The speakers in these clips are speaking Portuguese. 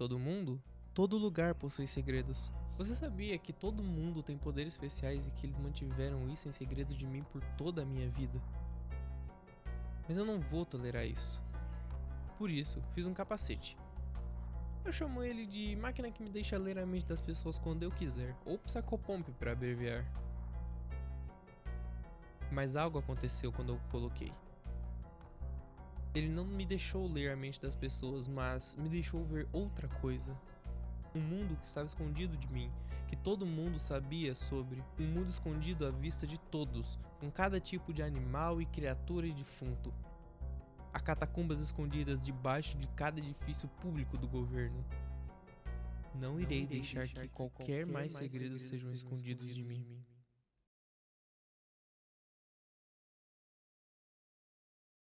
todo mundo, todo lugar possui segredos. Você sabia que todo mundo tem poderes especiais e que eles mantiveram isso em segredo de mim por toda a minha vida? Mas eu não vou tolerar isso. Por isso, fiz um capacete. Eu chamo ele de máquina que me deixa ler a mente das pessoas quando eu quiser, ou Psychopomp para abreviar. Mas algo aconteceu quando eu o coloquei. Ele não me deixou ler a mente das pessoas, mas me deixou ver outra coisa. Um mundo que estava escondido de mim, que todo mundo sabia sobre. Um mundo escondido à vista de todos, com cada tipo de animal e criatura e defunto. Há catacumbas escondidas debaixo de cada edifício público do governo. Não irei deixar que qualquer mais segredos sejam escondidos de mim.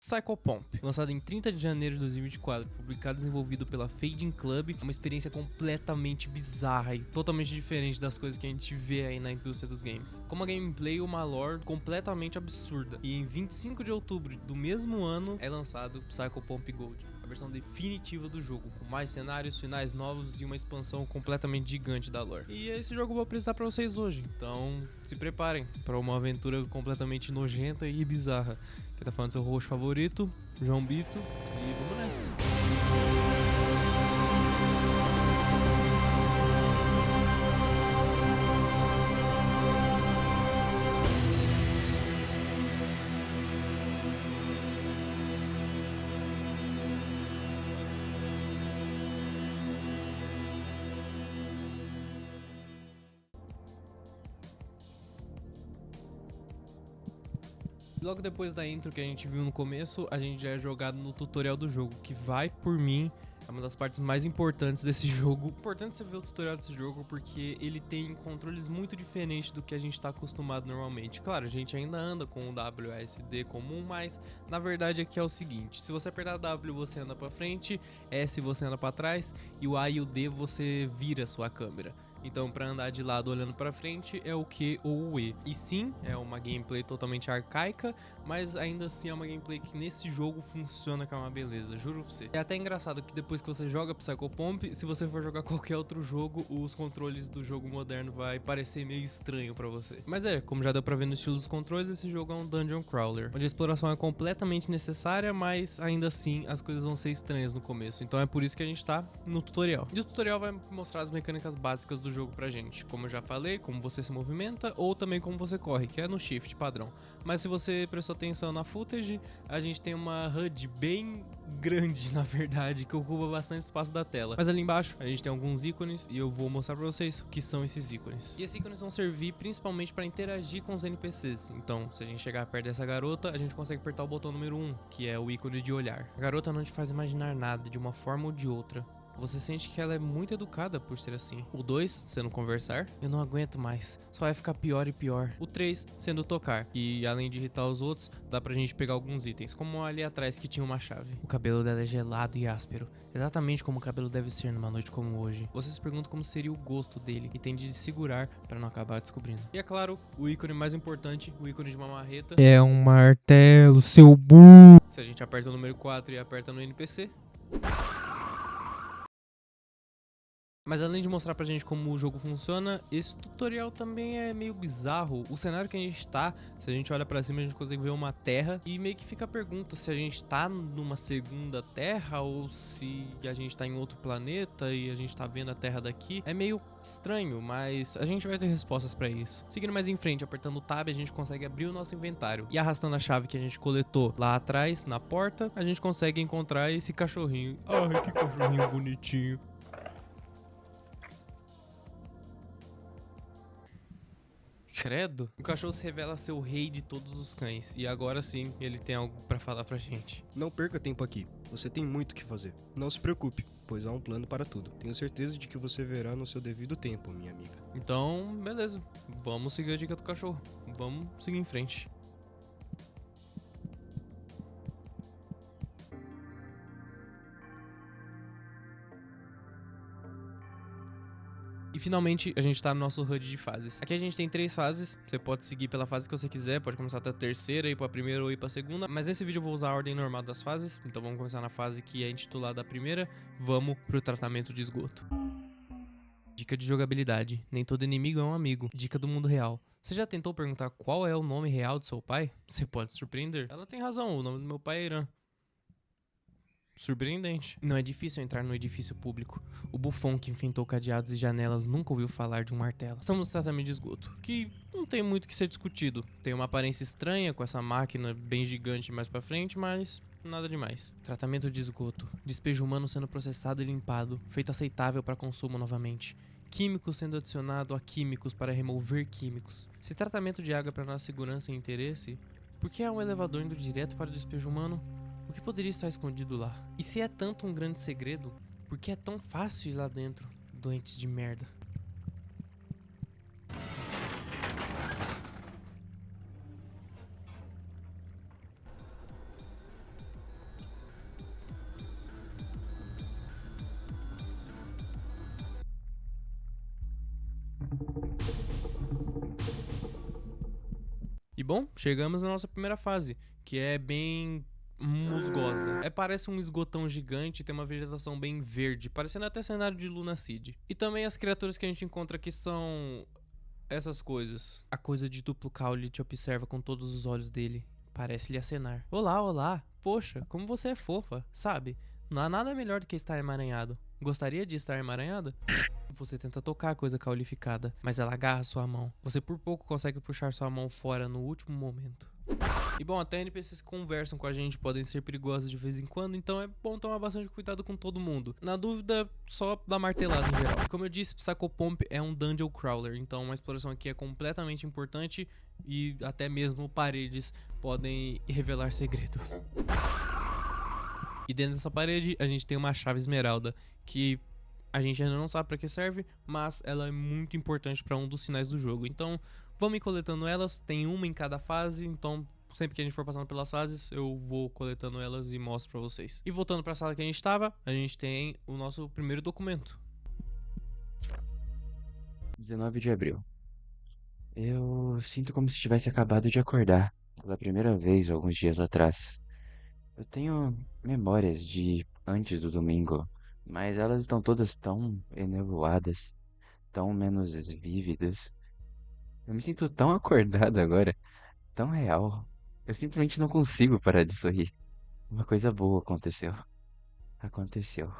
Psychopomp, lançado em 30 de janeiro de 2024, publicado e desenvolvido pela Fading Club, uma experiência completamente bizarra e totalmente diferente das coisas que a gente vê aí na indústria dos games. Com uma gameplay e uma lore completamente absurda. E em 25 de outubro do mesmo ano é lançado Psychopomp Gold, a versão definitiva do jogo, com mais cenários, finais novos e uma expansão completamente gigante da lore. E esse jogo eu vou apresentar pra vocês hoje, então se preparem para uma aventura completamente nojenta e bizarra. Quem tá falando seu host favorito, João Bito, e vamos nessa. Logo depois da intro que a gente viu no começo, a gente já é jogado no tutorial do jogo, que vai, por mim, é uma das partes mais importantes desse jogo. Importante você ver o tutorial desse jogo porque ele tem controles muito diferentes do que a gente está acostumado normalmente. Claro, a gente ainda anda com o WASD comum, mas na verdade aqui é o seguinte: se você apertar W você anda para frente, S você anda para trás e o A e o D você vira a sua câmera. Então, para andar de lado olhando para frente é o Q ou o E. E sim, é uma gameplay totalmente arcaica, mas ainda assim é uma gameplay que nesse jogo funciona com uma beleza, juro pra você. É até engraçado que depois que você joga Psychopomp, se você for jogar qualquer outro jogo, os controles do jogo moderno vai parecer meio estranho para você. Mas como já deu pra ver no estilo dos controles, esse jogo é um dungeon crawler, onde a exploração é completamente necessária, mas ainda assim as coisas vão ser estranhas no começo. Então é por isso que a gente tá no tutorial. E o tutorial vai mostrar as mecânicas básicas do jogo pra gente. Como eu já falei, como você se movimenta ou também como você corre, que é no shift padrão. Mas se você prestou atenção na footage, a gente tem uma HUD bem grande, na verdade, que ocupa bastante espaço da tela. Mas ali embaixo a gente tem alguns ícones e eu vou mostrar pra vocês o que são esses ícones. E esses ícones vão servir principalmente pra interagir com os NPCs. Então, se a gente chegar perto dessa garota, a gente consegue apertar o botão número 1, que é o ícone de olhar. A garota não te faz imaginar nada de uma forma ou de outra. Você sente que ela é muito educada por ser assim. O 2, sendo conversar, eu não aguento mais, só vai ficar pior e pior. O 3, sendo tocar, que além de irritar os outros, dá pra gente pegar alguns itens, como ali atrás que tinha uma chave. O cabelo dela é gelado e áspero, exatamente como o cabelo deve ser numa noite como hoje. Você se pergunta como seria o gosto dele e tende de segurar pra não acabar descobrindo. E é claro, o ícone mais importante, o ícone de uma marreta, é um martelo, seu burro. Se a gente aperta o número 4 e aperta no NPC... Mas além de mostrar pra gente como o jogo funciona, esse tutorial também é meio bizarro. O cenário que a gente tá, se a gente olha pra cima a gente consegue ver uma terra e meio que fica a pergunta se a gente tá numa segunda terra ou se a gente tá em outro planeta e a gente tá vendo a terra daqui. É meio estranho, mas a gente vai ter respostas pra isso. Seguindo mais em frente, apertando o Tab, a gente consegue abrir o nosso inventário e arrastando a chave que a gente coletou lá atrás, na porta, a gente consegue encontrar esse cachorrinho. Ai, que cachorrinho bonitinho. Credo, o cachorro se revela ser o rei de todos os cães, e agora sim ele tem algo pra falar pra gente. Não perca tempo aqui, você tem muito o que fazer. Não se preocupe, pois há um plano para tudo. Tenho certeza de que você verá no seu devido tempo, minha amiga. Então, beleza, vamos seguir a dica do cachorro, vamos seguir em frente. E finalmente a gente tá no nosso HUD de fases. Aqui a gente tem 3 fases, você pode seguir pela fase que você quiser, pode começar até a terceira, ir pra primeira ou ir pra segunda, mas nesse vídeo eu vou usar a ordem normal das fases, então vamos começar na fase que é intitulada a primeira, vamos pro tratamento de esgoto. Dica de jogabilidade, nem todo inimigo é um amigo. Dica do mundo real. Você já tentou perguntar qual é o nome real do seu pai? Você pode se surpreender. Ela tem razão, o nome do meu pai é Irã. Surpreendente. Não é difícil entrar no edifício público. O bufão que inventou cadeados e janelas nunca ouviu falar de um martelo. Estamos no tratamento de esgoto, que não tem muito que ser discutido. Tem uma aparência estranha com essa máquina bem gigante mais pra frente, mas nada demais. Tratamento de esgoto. Despejo humano sendo processado e limpado, feito aceitável para consumo novamente. Químicos sendo adicionado a químicos para remover químicos. Se tratamento de água é para nossa segurança e interesse, por que há um elevador indo direto para o despejo humano? O que poderia estar escondido lá? E se é tanto um grande segredo, por que é tão fácil ir lá dentro, doentes de merda? E bom, chegamos na nossa primeira fase, que é bem musgosa. Parece um esgotão gigante, tem uma vegetação bem verde, parecendo até cenário de Luna Seed. E também as criaturas que a gente encontra aqui são essas coisas. A coisa de duplo caule te observa com todos os olhos dele, parece lhe acenar. Olá, olá, poxa, como você é fofa, sabe? Não há nada melhor do que estar emaranhado. Gostaria de estar emaranhada? Você tenta tocar a coisa caulificada, mas ela agarra sua mão. Você por pouco consegue puxar sua mão fora no último momento. E bom, até NPCs que conversam com a gente podem ser perigosos de vez em quando, então é bom tomar bastante cuidado com todo mundo. Na dúvida, só dá martelada em geral. Como eu disse, Psychopomp é um Dungeon Crawler, então uma exploração aqui é completamente importante e até mesmo paredes podem revelar segredos. E dentro dessa parede a gente tem uma chave esmeralda, que a gente ainda não sabe pra que serve, mas ela é muito importante pra um dos sinais do jogo. Então vamos ir coletando elas, tem uma em cada fase, então sempre que a gente for passando pelas fases eu vou coletando elas e mostro pra vocês. E voltando pra sala que a gente tava, a gente tem o nosso primeiro documento. 19 de abril. Eu sinto como se tivesse acabado de acordar pela primeira vez alguns dias atrás. Eu tenho memórias de antes do domingo, mas elas estão todas tão enevoadas, tão menos vívidas. Eu me sinto tão acordado agora, tão real. Eu simplesmente não consigo parar de sorrir. Uma coisa boa aconteceu. Aconteceu.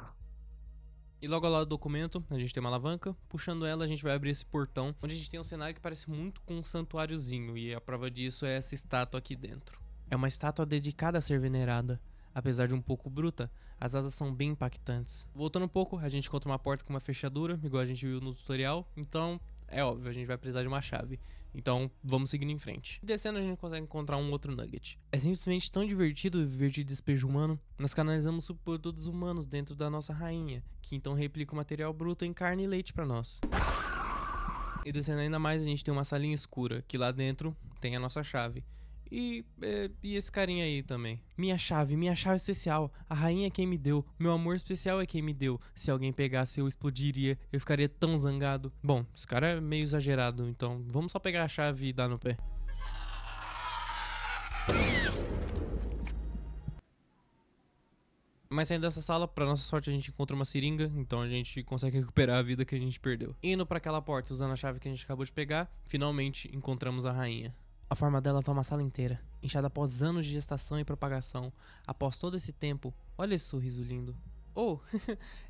E logo ao lado do documento, a gente tem uma alavanca. Puxando ela, a gente vai abrir esse portão, onde a gente tem um cenário que parece muito com um santuáriozinho, e a prova disso é essa estátua aqui dentro. É uma estátua dedicada a ser venerada. Apesar de um pouco bruta, as asas são bem impactantes. Voltando um pouco, a gente encontra uma porta com uma fechadura, igual a gente viu no tutorial, então é óbvio, a gente vai precisar de uma chave. Então vamos seguindo em frente. Descendo a gente consegue encontrar um outro nugget. É simplesmente tão divertido viver de despejo humano. Nós canalizamos subprodutos humanos dentro da nossa rainha, que então replica o material bruto em carne e leite pra nós. E descendo ainda mais a gente tem uma salinha escura, que lá dentro tem a nossa chave. E esse carinha aí também. Minha chave especial. A rainha é quem me deu. Meu amor especial é quem me deu. Se alguém pegasse, eu explodiria. Eu ficaria tão zangado. Bom, esse cara é meio exagerado, então vamos só pegar a chave e dar no pé. Mas saindo dessa sala, pra nossa sorte a gente encontra uma seringa, então a gente consegue recuperar a vida que a gente perdeu. Indo pra aquela porta, usando a chave que a gente acabou de pegar, finalmente encontramos a rainha. A forma dela toma a sala inteira, inchada após anos de gestação e propagação. Após todo esse tempo, olha esse sorriso lindo. Oh,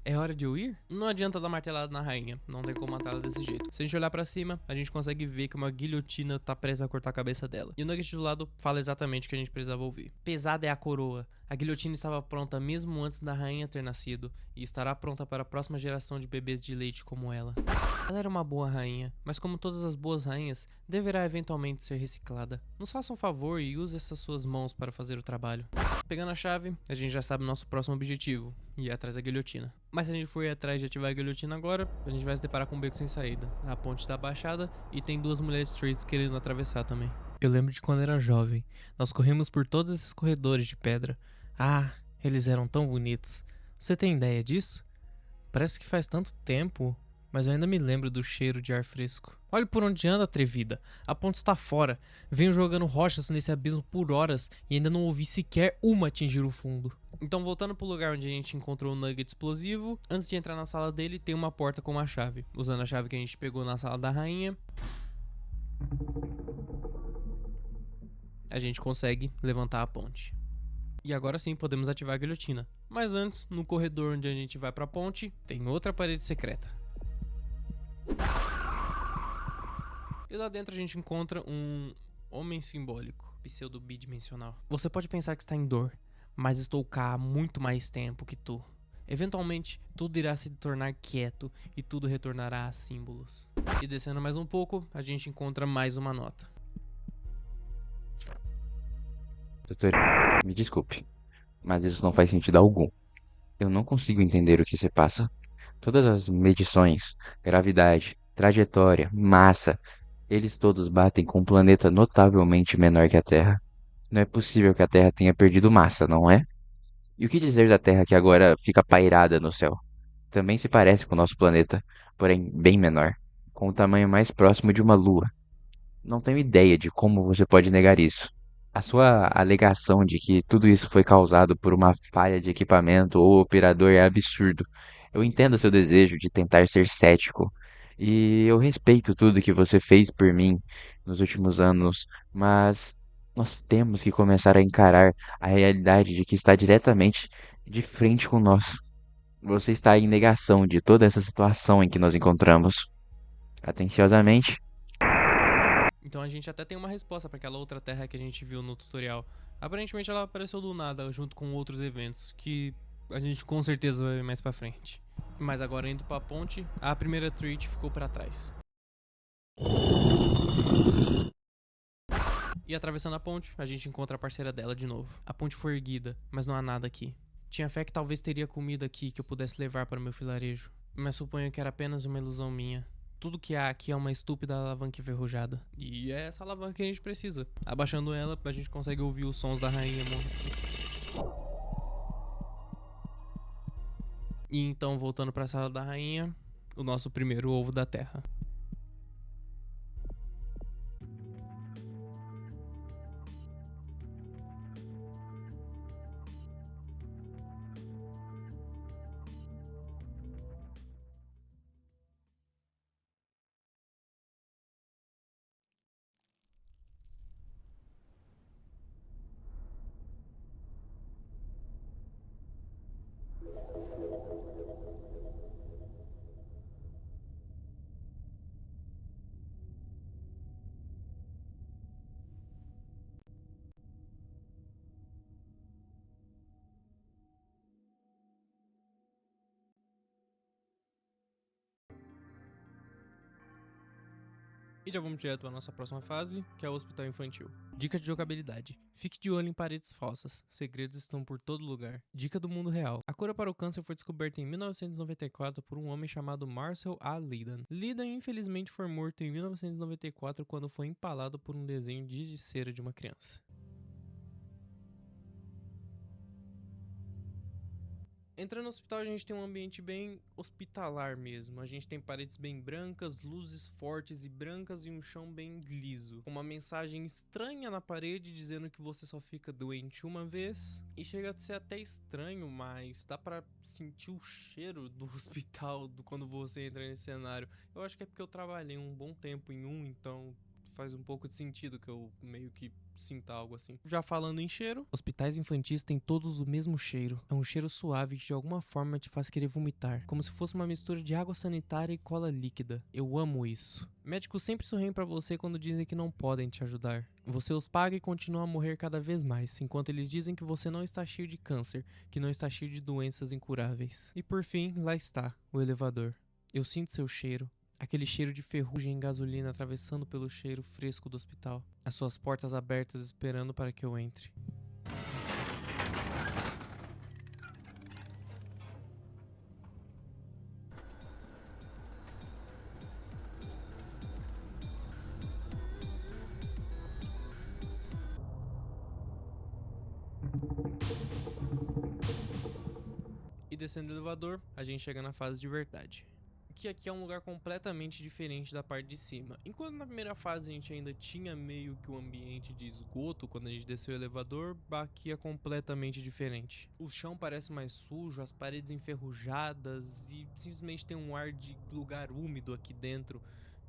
é hora de eu ir? Não adianta dar martelada na rainha, não tem como matá-la desse jeito. Se a gente olhar pra cima, a gente consegue ver que uma guilhotina tá presa a cortar a cabeça dela. E o nugget do lado fala exatamente o que a gente precisava ouvir. Pesada é a coroa. A guilhotina estava pronta mesmo antes da rainha ter nascido, e estará pronta para a próxima geração de bebês de leite como ela. Ela era uma boa rainha, mas como todas as boas rainhas, deverá eventualmente ser reciclada. Nos faça um favor e use essas suas mãos para fazer o trabalho. Pegando a chave, a gente já sabe o nosso próximo objetivo, ir atrás da guilhotina. Mas se a gente for ir atrás de ativar a guilhotina agora, a gente vai se deparar com um beco sem saída. A ponte está abaixada e tem duas mulheres straights querendo atravessar também. Eu lembro de quando era jovem, nós corremos por todos esses corredores de pedra. Ah, eles eram tão bonitos. Você tem ideia disso? Parece que faz tanto tempo. mas eu ainda me lembro do cheiro de ar fresco. Olhe por onde anda, atrevida. A ponte está fora. Venho jogando rochas nesse abismo por horas e ainda não ouvi sequer uma atingir o fundo. Então, voltando pro lugar onde a gente encontrou o nugget explosivo, antes de entrar na sala dele, tem uma porta com uma chave. Usando a chave que a gente pegou na sala da rainha, a gente consegue levantar a ponte. E agora sim podemos ativar a guilhotina. Mas antes, no corredor onde a gente vai pra ponte, tem outra parede secreta. E lá dentro a gente encontra um homem simbólico, pseudo-bidimensional. Você pode pensar que está em dor, mas estou cá há muito mais tempo que tu. Eventualmente, tudo irá se tornar quieto e tudo retornará a símbolos. E descendo mais um pouco, a gente encontra mais uma nota. Doutor, me desculpe, mas isso não faz sentido algum. Eu não consigo entender o que se passa. Todas as medições, gravidade, trajetória, massa, eles todos batem com um planeta notavelmente menor que a Terra. Não é possível que a Terra tenha perdido massa, não é? E o que dizer da Terra que agora fica pairada no céu? Também se parece com o nosso planeta, porém bem menor, com o tamanho mais próximo de uma lua. Não tenho ideia de como você pode negar isso. A sua alegação de que tudo isso foi causado por uma falha de equipamento ou operador é absurdo. Eu entendo seu desejo de tentar ser cético, e eu respeito tudo que você fez por mim nos últimos anos, mas nós temos que começar a encarar a realidade de que está diretamente de frente com nós. Você está em negação de toda essa situação em que nos encontramos. Atenciosamente, Então a gente até tem uma resposta para aquela outra terra que a gente viu no tutorial. Aparentemente ela apareceu do nada, junto com outros eventos, que a gente com certeza vai ver mais pra frente. Mas agora indo pra ponte, a primeira treat ficou pra trás. E atravessando a ponte, a gente encontra a parceira dela de novo. A ponte foi erguida, mas não há nada aqui. Tinha fé que talvez teria comida aqui que eu pudesse levar para o meu vilarejo, mas suponho que era apenas uma ilusão minha. Tudo que há aqui é uma estúpida alavanca enferrujada. E é essa alavanca que a gente precisa. Abaixando ela, a gente consegue ouvir os sons da rainha morrer. E então, voltando para a sala da rainha, o nosso primeiro ovo da terra. E já vamos direto para a nossa próxima fase, que é o hospital infantil. Dica de jogabilidade. Fique de olho em paredes falsas. Segredos estão por todo lugar. Dica do mundo real. A cura para o câncer foi descoberta em 1994 por um homem chamado Marcel A. Lidan. Lidan infelizmente foi morto em 1994 quando foi empalado por um desenho de cera de uma criança. Entrando no hospital, a gente tem um ambiente bem hospitalar mesmo. A gente tem paredes bem brancas, luzes fortes e brancas e um chão bem liso. Com uma mensagem estranha na parede dizendo que você só fica doente uma vez. E chega a ser até estranho, mas dá pra sentir o cheiro do hospital quando você entra nesse cenário. Eu acho que é porque eu trabalhei um bom tempo em um, então faz um pouco de sentido que eu meio que sinta algo assim. Já falando em cheiro, hospitais infantis têm todos o mesmo cheiro. É um cheiro suave que de alguma forma te faz querer vomitar, como se fosse uma mistura de água sanitária e cola líquida. Eu amo isso. Médicos sempre sorriem pra você quando dizem que não podem te ajudar. Você os paga e continua a morrer cada vez mais, enquanto eles dizem que você não está cheio de câncer, que não está cheio de doenças incuráveis. E por fim, lá está, o elevador. Eu sinto seu cheiro. Aquele cheiro de ferrugem e gasolina atravessando pelo cheiro fresco do hospital. As suas portas abertas esperando para que eu entre. E descendo o elevador, a gente chega na fase de verdade. que aqui é um lugar completamente diferente da parte de cima. Enquanto na primeira fase a gente ainda tinha meio que o ambiente de esgoto quando a gente desceu o elevador, aqui é completamente diferente. O chão parece mais sujo, as paredes enferrujadas e simplesmente tem um ar de lugar úmido aqui dentro.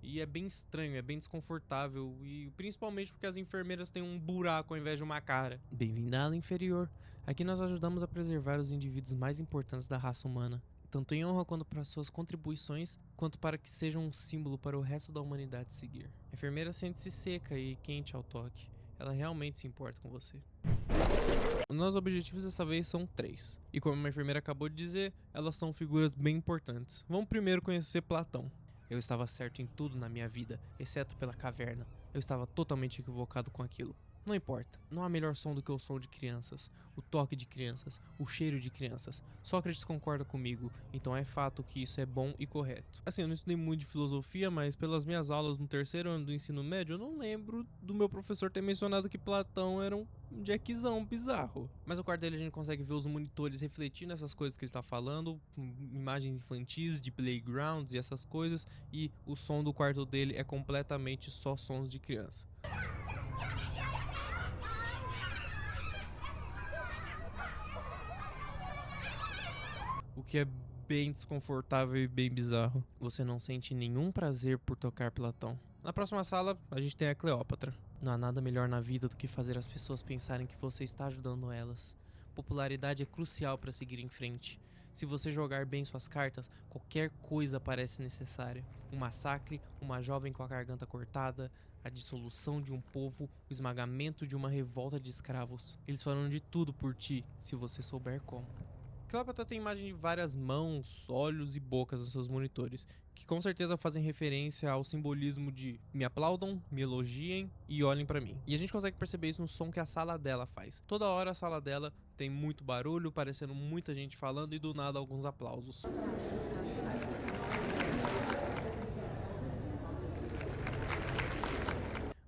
E é bem estranho, é bem desconfortável, e principalmente porque as enfermeiras têm um buraco ao invés de uma cara. Bem-vindo à ala inferior. Aqui nós ajudamos a preservar os indivíduos mais importantes da raça humana, tanto em honra quanto para suas contribuições, quanto para que sejam um símbolo para o resto da humanidade seguir. A enfermeira sente-se seca e quente ao toque. Ela realmente se importa com você. Os nossos objetivos dessa vez são 3. E como a enfermeira acabou de dizer, elas são figuras bem importantes. Vamos primeiro conhecer Platão. Eu estava certo em tudo na minha vida, exceto pela caverna. Eu estava totalmente equivocado com aquilo. Não importa, não há melhor som do que o som de crianças, o toque de crianças, o cheiro de crianças. Sócrates concorda comigo, então é fato que isso é bom e correto. Assim, eu não estudei muito de filosofia, mas pelas minhas aulas no 3º ano do ensino médio, eu não lembro do meu professor ter mencionado que Platão era um jackzão bizarro. Mas no quarto dele a gente consegue ver os monitores refletindo essas coisas que ele está falando, imagens infantis de playgrounds e essas coisas, e o som do quarto dele é completamente só sons de criança. O que é bem desconfortável e bem bizarro. Você não sente nenhum prazer por tocar Platão. Na próxima sala, a gente tem a Cleópatra. Não há nada melhor na vida do que fazer as pessoas pensarem que você está ajudando elas. Popularidade é crucial para seguir em frente. Se você jogar bem suas cartas, qualquer coisa parece necessária. Um massacre, uma jovem com a garganta cortada, a dissolução de um povo, o esmagamento de uma revolta de escravos. Eles farão de tudo por ti, se você souber como. Cleópatra tem imagem de várias mãos, olhos e bocas nos seus monitores, que com certeza fazem referência ao simbolismo de me aplaudam, me elogiem e olhem pra mim. E a gente consegue perceber isso no som que a sala dela faz. Toda hora a sala dela tem muito barulho, parecendo muita gente falando e do nada alguns aplausos.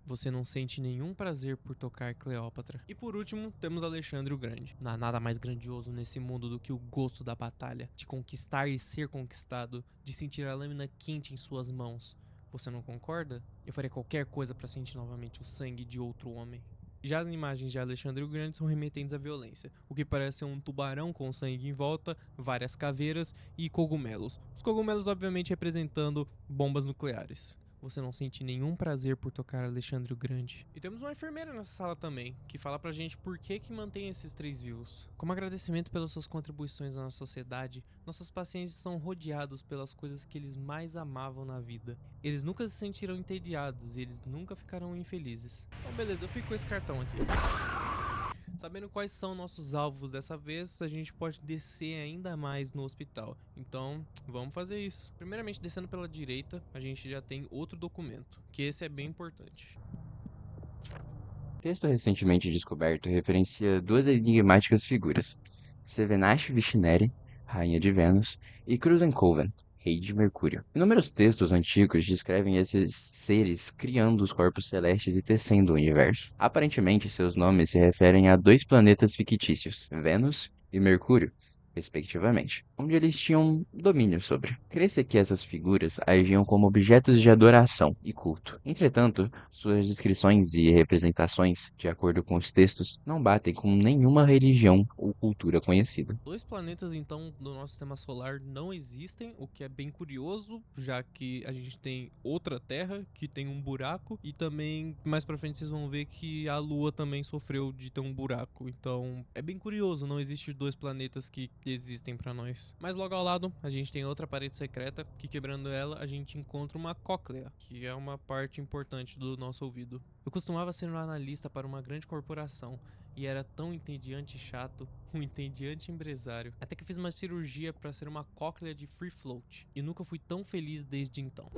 Você não sente nenhum prazer por tocar Cleópatra. E por último, temos Alexandre o Grande. Não há nada mais grandioso nesse mundo do que o gosto da batalha, de conquistar e ser conquistado, de sentir a lâmina quente em suas mãos. Você não concorda? Eu faria qualquer coisa para sentir novamente o sangue de outro homem. Já as imagens de Alexandre o Grande são remetentes à violência, o que parece ser um tubarão com sangue em volta, várias caveiras e cogumelos. Os cogumelos obviamente representando bombas nucleares. Você não sente nenhum prazer por tocar Alexandre o Grande. E temos uma enfermeira nessa sala também, que fala pra gente por que mantém esses 3 vivos. Como agradecimento pelas suas contribuições à nossa sociedade, nossos pacientes são rodeados pelas coisas que eles mais amavam na vida. Eles nunca se sentirão entediados e eles nunca ficarão infelizes. Então beleza, eu fico com esse cartão aqui. Sabendo quais são nossos alvos dessa vez, a gente pode descer ainda mais no hospital. Então, vamos fazer isso. Primeiramente, descendo pela direita, a gente já tem outro documento, que esse é bem importante. O texto recentemente descoberto referencia 2 enigmáticas figuras: Sevenash Vishneri, Rainha de Vênus, e Cruzenkoven, Rei de Mercúrio. Inúmeros textos antigos descrevem esses seres criando os corpos celestes e tecendo o universo. Aparentemente, seus nomes se referem a 2 planetas fictícios, Vênus e Mercúrio, respectivamente, onde eles tinham domínio sobre. Crê-se que essas figuras agiam como objetos de adoração e culto. Entretanto, suas descrições e representações, de acordo com os textos, não batem com nenhuma religião ou cultura conhecida. 2 planetas, então, do nosso sistema solar não existem, o que é bem curioso, já que a gente tem outra Terra, que tem um buraco, e também, mais pra frente, vocês vão ver que a Lua também sofreu de ter um buraco. Então, é bem curioso, não existe 2 planetas que existem pra nós. Mas logo ao lado, a gente tem outra parede secreta, que quebrando ela, a gente encontra uma cóclea, que é uma parte importante do nosso ouvido. Eu costumava ser um analista para uma grande corporação, e era tão entediante e chato, um entediante empresário, até que fiz uma cirurgia para ser uma cóclea de free float, e nunca fui tão feliz desde então.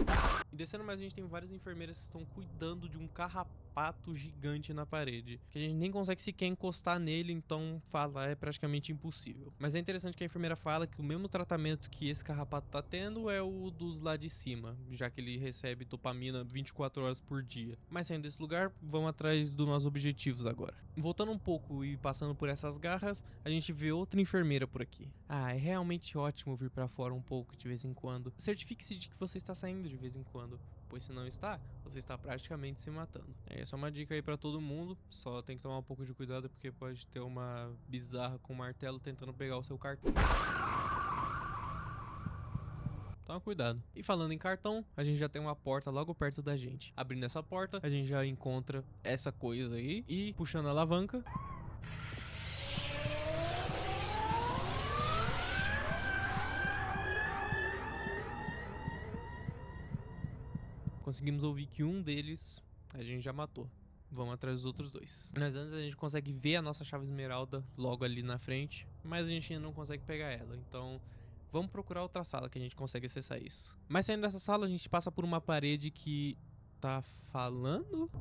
E descendo mais a gente tem várias enfermeiras que estão cuidando de um carrapato gigante na parede, que a gente nem consegue sequer encostar nele, então falar é praticamente impossível. Mas é interessante que a enfermeira fala que o mesmo tratamento que esse carrapato tá tendo é o dos lá de cima, já que ele recebe dopamina 24 horas por dia. Mas saindo desse lugar, vamos atrás dos nossos objetivos agora. Voltando um pouco e passando por essas garras, a gente vê outra enfermeira por aqui. É realmente ótimo vir pra fora um pouco de vez em quando. Certifique-se de que você está saindo de vez em quando, pois se não está, você está praticamente se matando. Essa é uma dica aí pra todo mundo, só tem que tomar um pouco de cuidado porque pode ter uma bizarra com um martelo tentando pegar o seu cartão. Toma cuidado. E falando em cartão, a gente já tem uma porta logo perto da gente. Abrindo essa porta, a gente já encontra essa coisa aí e puxando a alavanca. Conseguimos ouvir que um deles a gente já matou. Vamos atrás dos outros dois. Mas antes a gente consegue ver a nossa chave esmeralda logo ali na frente, mas a gente ainda não consegue pegar ela. Então vamos procurar outra sala que a gente consegue acessar isso. Mas saindo dessa sala a gente passa por uma parede que tá falando?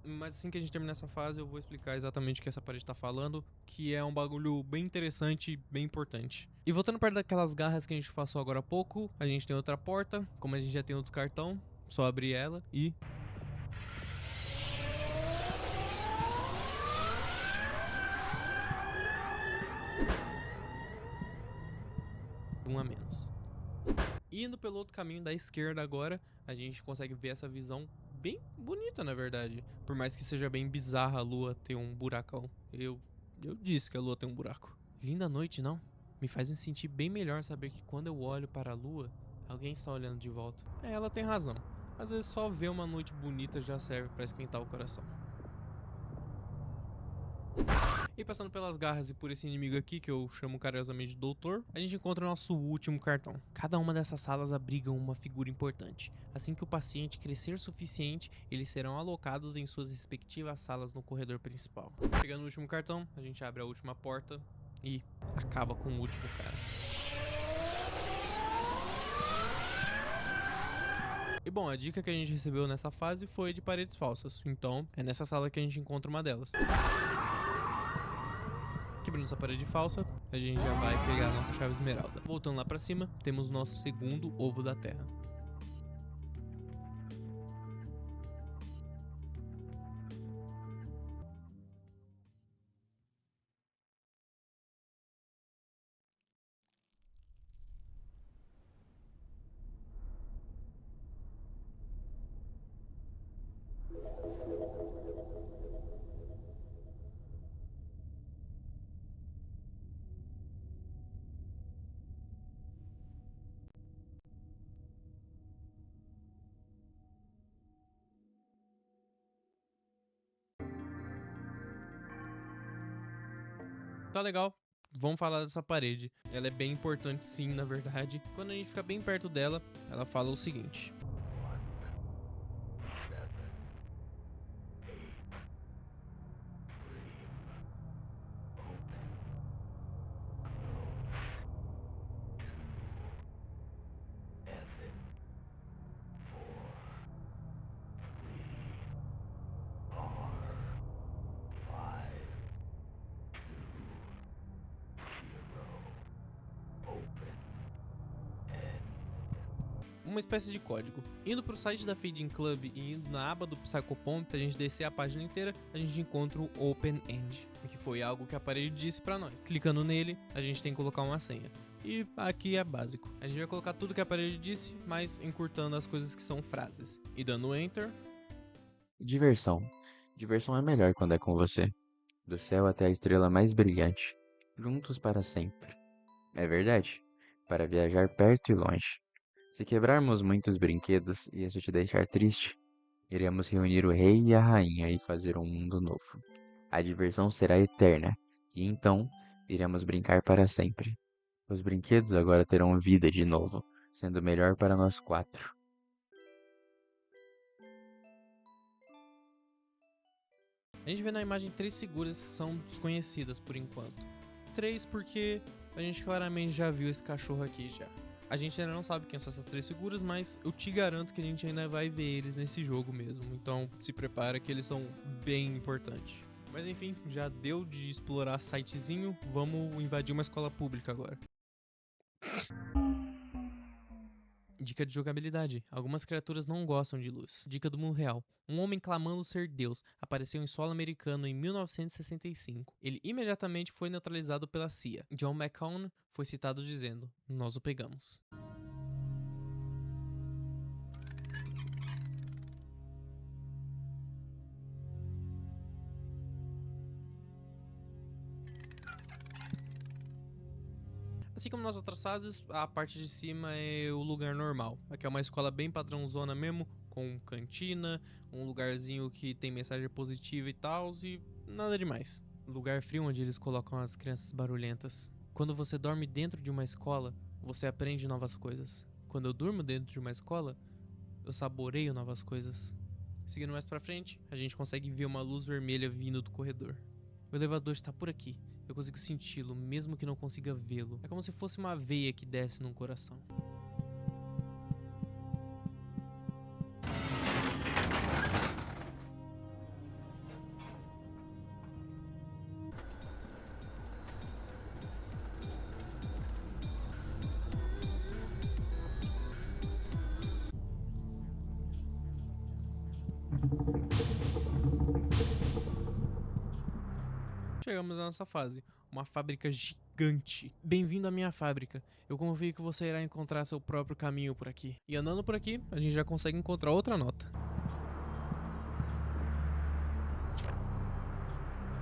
Mas assim que a gente terminar essa fase, eu vou explicar exatamente o que essa parede tá falando, que é um bagulho bem interessante e bem importante. E voltando perto daquelas garras que a gente passou agora há pouco, a gente tem outra porta, como a gente já tem outro cartão, só abrir ela e... um a menos. Indo pelo outro caminho da esquerda agora, a gente consegue ver essa visão bem bonita, na verdade. Por mais que seja bem bizarra a lua ter um buracão. Eu disse que a lua tem um buraco. Linda noite, não? Me faz me sentir bem melhor saber que quando eu olho para a lua, alguém está olhando de volta. Ela tem razão. Às vezes só ver uma noite bonita já serve para esquentar o coração. E passando pelas garras e por esse inimigo aqui, que eu chamo carinhosamente de doutor, a gente encontra o nosso último cartão. Cada uma dessas salas abriga uma figura importante. Assim que o paciente crescer o suficiente, eles serão alocados em suas respectivas salas no corredor principal. Chegando no último cartão, a gente abre a última porta e acaba com o último cara. E bom, a dica que a gente recebeu nessa fase foi de paredes falsas, então é nessa sala que a gente encontra uma delas. Quebrando essa parede falsa, a gente já vai pegar a nossa chave esmeralda. Voltando lá pra cima, temos nosso segundo ovo da terra. Tá legal. Vamos falar dessa parede. Ela é bem importante sim, na verdade. Quando a gente fica bem perto dela, ela fala o seguinte: uma espécie de código. Indo pro site da Feeding Club e indo na aba do Psychopomp, se a gente descer a página inteira, a gente encontra o Open End, que foi algo que a parede disse pra nós. Clicando nele, a gente tem que colocar uma senha. E aqui é básico. A gente vai colocar tudo que a parede disse, mas encurtando as coisas que são frases. E dando Enter. Diversão. Diversão é melhor quando é com você. Do céu até a estrela mais brilhante. Juntos para sempre. É verdade. Para viajar perto e longe. Se quebrarmos muitos brinquedos e isso te deixar triste, iremos reunir o rei e a rainha e fazer um mundo novo. A diversão será eterna, e então iremos brincar para sempre. Os brinquedos agora terão vida de novo, sendo melhor para nós quatro. A gente vê na imagem três figuras que são desconhecidas por enquanto. 3 porque a gente claramente já viu esse cachorro aqui já. A gente ainda não sabe quem são essas 3 figuras, mas eu te garanto que a gente ainda vai ver eles nesse jogo mesmo. Então se prepara que eles são bem importantes. Mas enfim, já deu de explorar sitezinho, vamos invadir uma escola pública agora. Dica de jogabilidade. Algumas criaturas não gostam de luz. Dica do mundo real. Um homem clamando ser Deus apareceu em solo americano em 1965. Ele imediatamente foi neutralizado pela CIA. John McCone foi citado dizendo: "Nós o pegamos." Assim como nas outras fases, a parte de cima é o lugar normal. Aqui é uma escola bem padrãozona mesmo, com cantina, um lugarzinho que tem mensagem positiva e tal, e nada demais. Lugar frio onde eles colocam as crianças barulhentas. Quando você dorme dentro de uma escola, você aprende novas coisas. Quando eu durmo dentro de uma escola, eu saboreio novas coisas. Seguindo mais pra frente, a gente consegue ver uma luz vermelha vindo do corredor. O elevador está por aqui. Eu consigo senti-lo, mesmo que não consiga vê-lo. É como se fosse uma veia que desce num coração. Chegamos à nossa fase, uma fábrica gigante. Bem-vindo à minha fábrica. Eu confio que você irá encontrar seu próprio caminho por aqui. E andando por aqui, a gente já consegue encontrar outra nota.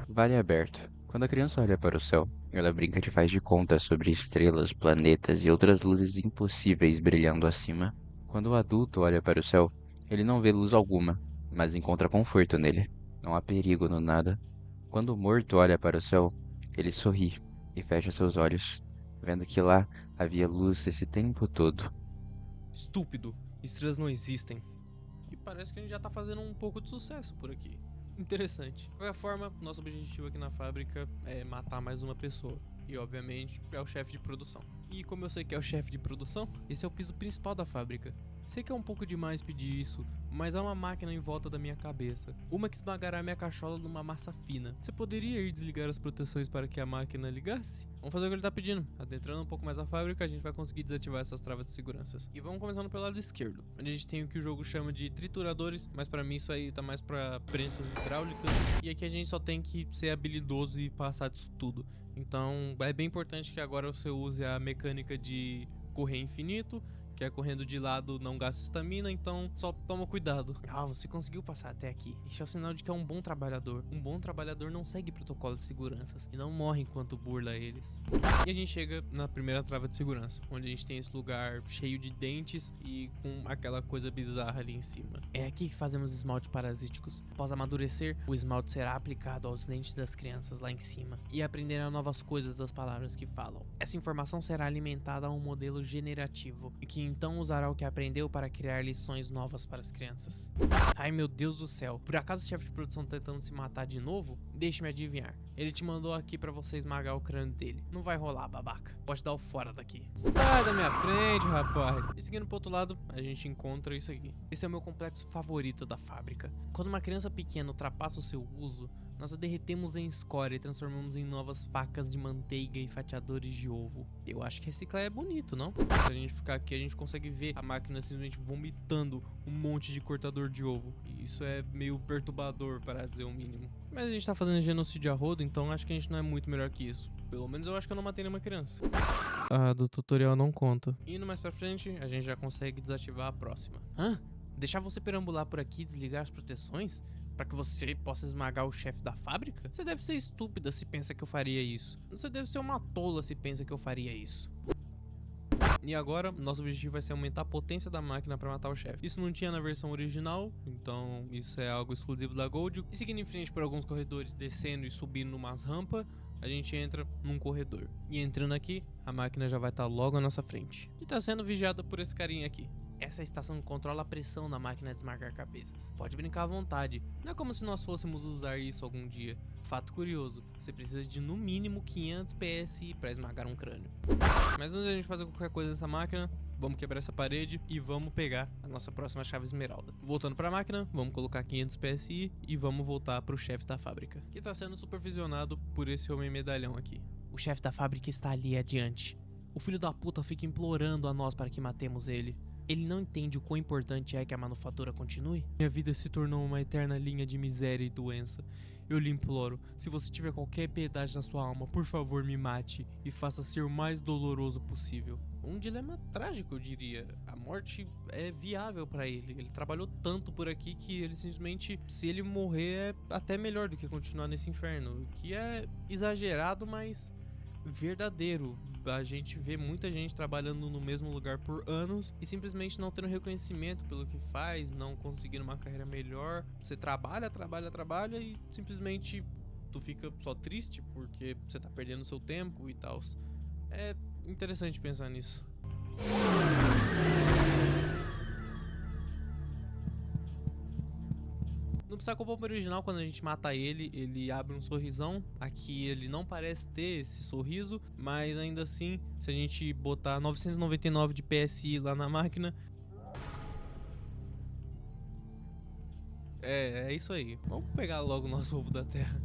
Vale aberto. Quando a criança olha para o céu, ela brinca de faz de conta sobre estrelas, planetas e outras luzes impossíveis brilhando acima. Quando o adulto olha para o céu, ele não vê luz alguma, mas encontra conforto nele. Não há perigo no nada. Quando o morto olha para o céu, ele sorri e fecha seus olhos, vendo que lá havia luz esse tempo todo. Estúpido, estrelas não existem. E parece que a gente já tá fazendo um pouco de sucesso por aqui. Interessante. De qualquer forma, nosso objetivo aqui na fábrica é matar mais uma pessoa. E obviamente é o chefe de produção. E como eu sei que é o chefe de produção, esse é o piso principal da fábrica. Sei que é um pouco demais pedir isso, mas há uma máquina em volta da minha cabeça. Uma que esmagará minha cachola numa massa fina. Você poderia ir desligar as proteções para que a máquina ligasse? Vamos fazer o que ele tá pedindo. Adentrando um pouco mais a fábrica, a gente vai conseguir desativar essas travas de segurança. E vamos começando pelo lado esquerdo, onde a gente tem o que o jogo chama de trituradores, mas pra mim isso aí tá mais pra prensas hidráulicas. E aqui a gente só tem que ser habilidoso e passar disso tudo. Então é bem importante que agora você use a mecânica de correr infinito, que é correndo de lado não gasta estamina, então só toma cuidado. Ah, você conseguiu passar até aqui. Isso é o sinal de que é um bom trabalhador. Um bom trabalhador não segue protocolos de segurança e não morre enquanto burla eles. E a gente chega na primeira trava de segurança, onde a gente tem esse lugar cheio de dentes e com aquela coisa bizarra ali em cima. É aqui que fazemos esmalte parasíticos. Após amadurecer, o esmalte será aplicado aos dentes das crianças lá em cima e aprenderão novas coisas das palavras que falam. Essa informação será alimentada a um modelo generativo e que então usará o que aprendeu para criar lições novas para as crianças. Ai meu Deus do céu, por acaso o chefe de produção tá tentando se matar de novo? Deixe-me adivinhar, ele te mandou aqui pra você esmagar o crânio dele. Não vai rolar, babaca. Pode dar o fora daqui. Sai da minha frente, rapaz. E seguindo pro outro lado, a gente encontra isso aqui. Esse é o meu complexo favorito da fábrica. Quando uma criança pequena ultrapassa o seu uso, nós a derretemos em escória e transformamos em novas facas de manteiga e fatiadores de ovo. Eu acho que reciclar é bonito, não? Se a gente ficar aqui, a gente consegue ver a máquina simplesmente vomitando um monte de cortador de ovo. E isso é meio perturbador, para dizer o mínimo. Mas a gente tá fazendo genocídio a rodo, então acho que a gente não é muito melhor que isso. Pelo menos eu acho que eu não matei nenhuma criança. Ah, do tutorial não conta. Indo mais pra frente, a gente já consegue desativar a próxima. Hã? Deixar você perambular por aqui e desligar as proteções? Pra que você possa esmagar o chefe da fábrica? Você deve ser estúpida se pensa que eu faria isso. Você deve ser uma tola se pensa que eu faria isso. E agora, nosso objetivo vai ser aumentar a potência da máquina para matar o chefe. Isso não tinha na versão original, então isso é algo exclusivo da Gold. E seguindo em frente por alguns corredores, descendo e subindo numas rampas, a gente entra num corredor. E entrando aqui, a máquina já vai estar logo à nossa frente. E tá sendo vigiada por esse carinha aqui. Essa é a estação que controla a pressão na máquina de esmagar cabeças. Pode brincar à vontade, não é como se nós fôssemos usar isso algum dia. Fato curioso, você precisa de no mínimo 500 PSI para esmagar um crânio. Mas antes de a gente fazer qualquer coisa nessa máquina, vamos quebrar essa parede e vamos pegar a nossa próxima chave esmeralda. Voltando para a máquina, vamos colocar 500 PSI e vamos voltar para o chefe da fábrica, que está sendo supervisionado por esse homem medalhão aqui. O chefe da fábrica está ali adiante. O filho da puta fica implorando a nós para que matemos ele. Ele não entende o quão importante é que a manufatura continue? Minha vida se tornou uma eterna linha de miséria e doença. Eu lhe imploro, se você tiver qualquer piedade na sua alma, por favor me mate e faça ser o mais doloroso possível. Um dilema trágico, eu diria. A morte é viável pra ele. Ele trabalhou tanto por aqui que ele simplesmente, se ele morrer, é até melhor do que continuar nesse inferno. O que é exagerado, mas verdadeiro. A gente vê muita gente trabalhando no mesmo lugar por anos e simplesmente não tendo reconhecimento pelo que faz, não conseguindo uma carreira melhor. Você trabalha e simplesmente tu fica só triste porque você tá perdendo seu tempo e tal. É interessante pensar nisso. No Psychopomp original, quando a gente mata ele, ele abre um sorrisão. Aqui ele não parece ter esse sorriso, mas ainda assim, se a gente botar 999 de PSI lá na máquina... É isso aí. Vamos pegar logo o nosso ovo da terra.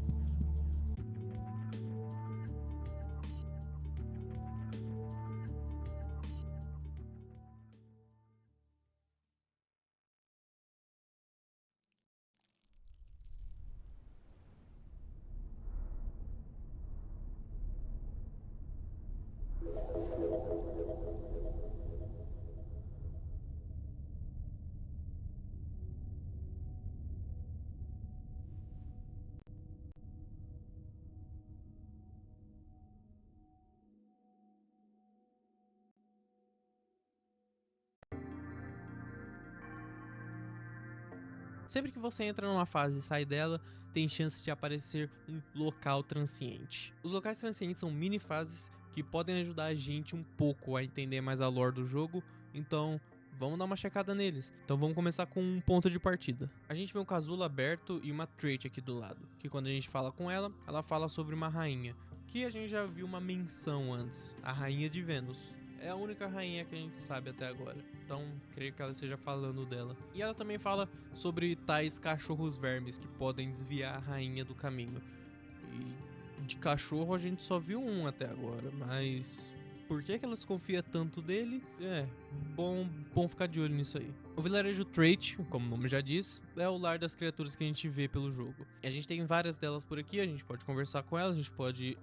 Sempre que você entra numa fase e sai dela, tem chance de aparecer um local transiente. Os locais transientes são mini fases que podem ajudar a gente um pouco a entender mais a lore do jogo, então vamos dar uma checada neles. Então vamos começar com um ponto de partida. A gente vê um casulo aberto e uma trait aqui do lado, que quando a gente fala com ela, ela fala sobre uma rainha, que a gente já viu uma menção antes, a rainha de Vênus. É a única rainha que a gente sabe até agora, então creio que ela esteja falando dela. E ela também fala sobre tais cachorros vermes que podem desviar a rainha do caminho. E de cachorro a gente só viu um até agora, mas por que ela desconfia tanto dele? Bom ficar de olho nisso aí. O vilarejo Trait, como o nome já diz, é o lar das criaturas que a gente vê pelo jogo. E a gente tem várias delas por aqui, a gente pode conversar com elas, a gente pode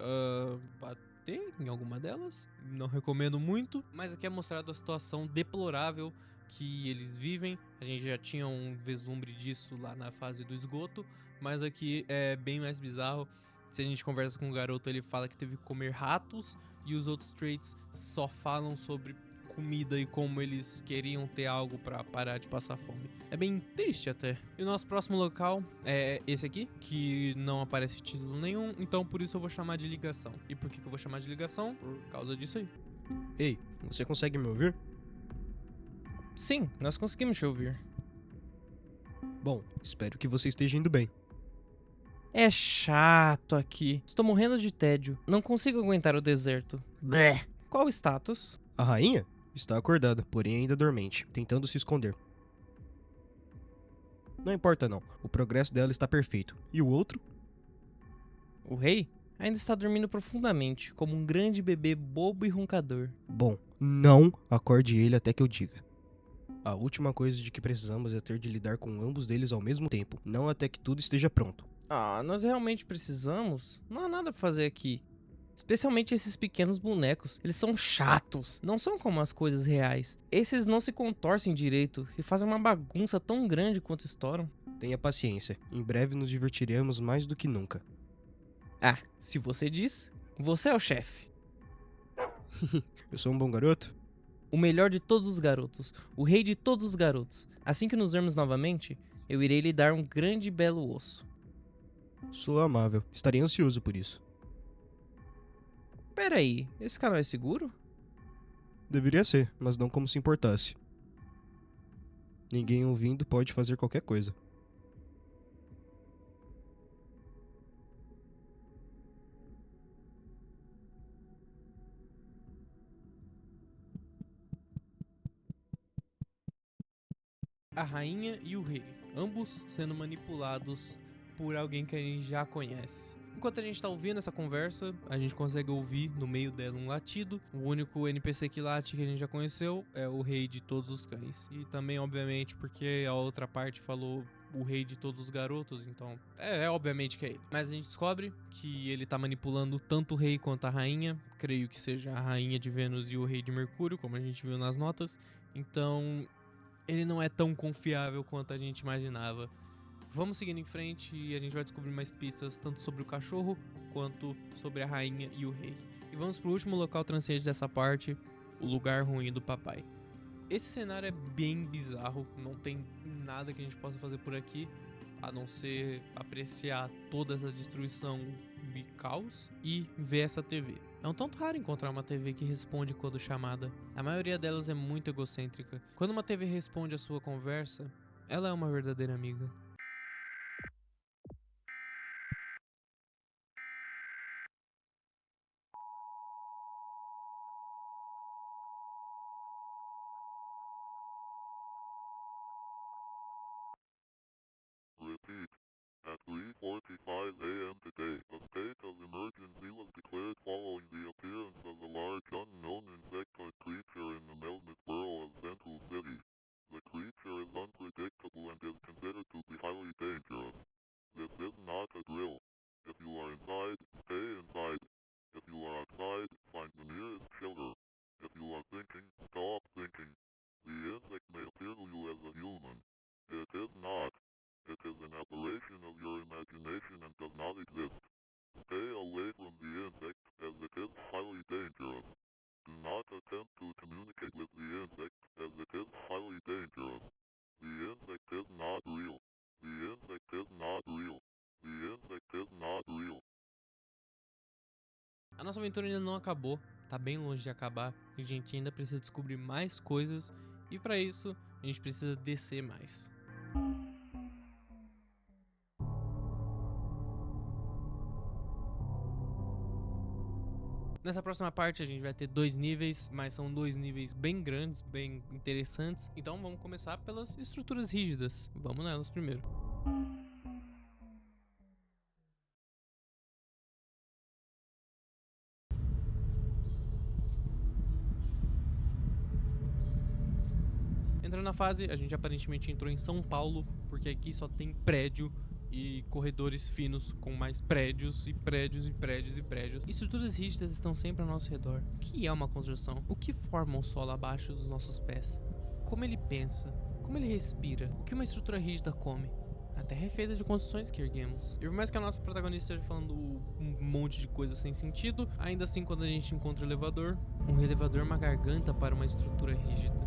em alguma delas, não recomendo muito, mas aqui é mostrado a situação deplorável que eles vivem. A gente já tinha um vislumbre disso lá na fase do esgoto, mas aqui é bem mais bizarro. Se a gente conversa com o garoto, ele fala que teve que comer ratos, e os outros traits só falam sobre comida e como eles queriam ter algo pra parar de passar fome. É bem triste até. E o nosso próximo local é esse aqui, que não aparece título nenhum, então por isso eu vou chamar de ligação. E por que eu vou chamar de ligação? Por causa disso aí. Ei, você consegue me ouvir? Sim, nós conseguimos te ouvir. Bom, espero que você esteja indo bem. É chato aqui. Estou morrendo de tédio. Não consigo aguentar o deserto. Blé. Qual o status? A rainha está acordada, porém ainda dormente, tentando se esconder. Não importa não, o progresso dela está perfeito. E o outro? O rei ainda está dormindo profundamente, como um grande bebê bobo e roncador. Bom, não acorde ele até que eu diga. A última coisa de que precisamos é ter de lidar com ambos deles ao mesmo tempo, não até que tudo esteja pronto. Ah, nós realmente precisamos? Não há nada pra fazer aqui. Especialmente esses pequenos bonecos. Eles são chatos. Não são como as coisas reais. Esses não se contorcem direito e fazem uma bagunça tão grande quanto estouram. Tenha paciência. Em breve nos divertiremos mais do que nunca. Ah, se você diz, você é o chefe. Eu sou um bom garoto? O melhor de todos os garotos. O rei de todos os garotos. Assim que nos vermos novamente, eu irei lhe dar um grande e belo osso. Sou amável. Estarei ansioso por isso. Pera aí, esse canal é seguro? Deveria ser, mas não como se importasse. Ninguém ouvindo pode fazer qualquer coisa. A rainha e o rei, ambos sendo manipulados por alguém que a gente já conhece. Enquanto a gente tá ouvindo essa conversa, a gente consegue ouvir no meio dela um latido. O único NPC que late que a gente já conheceu é o rei de todos os cães. E também, obviamente, porque a outra parte falou o rei de todos os garotos, então obviamente que é ele. Mas a gente descobre que ele tá manipulando tanto o rei quanto a rainha. Creio que seja a rainha de Vênus e o rei de Mercúrio, como a gente viu nas notas. Então, ele não é tão confiável quanto a gente imaginava. Vamos seguindo em frente e a gente vai descobrir mais pistas tanto sobre o cachorro quanto sobre a rainha e o rei. E vamos pro último local transiente dessa parte, o lugar ruim do papai. Esse cenário é bem bizarro, não tem nada que a gente possa fazer por aqui, a não ser apreciar toda essa destruição e caos e ver essa TV. É um tanto raro encontrar uma TV que responde quando chamada. A maioria delas é muito egocêntrica. Quando uma TV responde a sua conversa, ela é uma verdadeira amiga. Repeat. At 3:45 a.m. today, a state of emergency was declared following the appearance of a large unknown insectoid creature in the Melnitz borough of Central City. The creature is unpredictable and is considered to be highly dangerous. This is not a drill. If you are inside, stay inside. If you are outside, find the nearest shelter. If you are thinking, stop thinking. The insect may appear to you as a human. It is not. It is an aberration of your imagination and does not exist. Stay away from the insect, as it is highly dangerous. Do not attempt to communicate with the insect, as it is highly dangerous. The insect is not real. The insect is not real. The insect is not real. A nossa aventura ainda não acabou, tá bem longe de acabar, a gente ainda precisa descobrir mais coisas e para isso a gente precisa descer mais. Nessa próxima parte a gente vai ter 2 níveis, mas são 2 níveis bem grandes, bem interessantes. Então vamos começar pelas estruturas rígidas. Vamos nelas primeiro. Entrando na fase, a gente aparentemente entrou em São Paulo, porque aqui só tem prédio e corredores finos com mais prédios e prédios e prédios e prédios. Estruturas rígidas estão sempre ao nosso redor. O que é uma construção? O que forma o solo abaixo dos nossos pés? Como ele pensa? Como ele respira? O que uma estrutura rígida come? A terra é feita de construções que erguemos. E por mais que a nossa protagonista esteja falando um monte de coisas sem sentido, ainda assim quando a gente encontra o elevador, um elevador é uma garganta para uma estrutura rígida.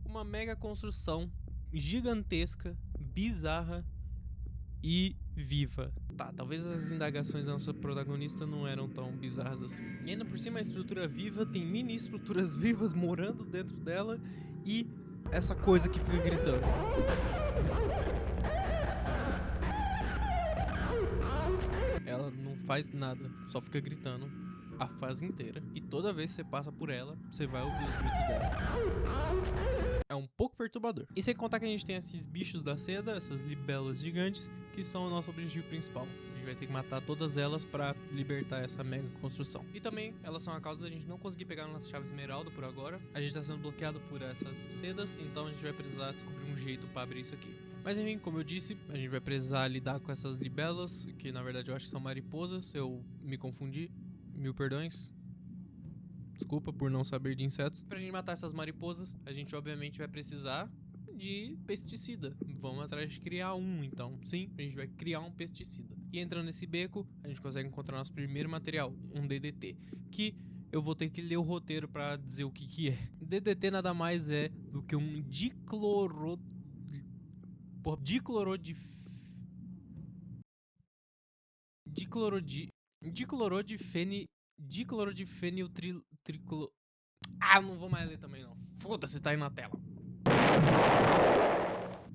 Uma mega construção gigantesca, bizarra e viva. Tá, talvez as indagações da nossa protagonista não eram tão bizarras assim. E ainda por cima a estrutura viva tem mini estruturas vivas morando dentro dela e essa coisa que fica gritando. Ela não faz nada, só fica gritando a fase inteira. E toda vez que você passa por ela, você vai ouvir os gritos dela. É um pouco perturbador. E sem contar que a gente tem esses bichos da seda, essas libelas gigantes, que são o nosso objetivo principal. A gente vai ter que matar todas elas pra libertar essa mega construção. E também, elas são a causa da gente não conseguir pegar a nossa chave esmeralda por agora. A gente tá sendo bloqueado por essas sedas, então a gente vai precisar descobrir um jeito pra abrir isso aqui. Mas enfim, como eu disse, a gente vai precisar lidar com essas libelas, que na verdade eu acho que são mariposas, eu me confundi. 1000 perdões. Desculpa por não saber de insetos. Pra gente matar essas mariposas, a gente obviamente vai precisar de pesticida. Vamos atrás de criar um, então. Sim, a gente vai criar um pesticida. E entrando nesse beco, a gente consegue encontrar nosso primeiro material, um DDT, que eu vou ter que ler o roteiro pra dizer o que é. DDT nada mais é do que um diclorodifeniltriclo. Ah, não vou mais ler também não. Foda-se, tá aí na tela.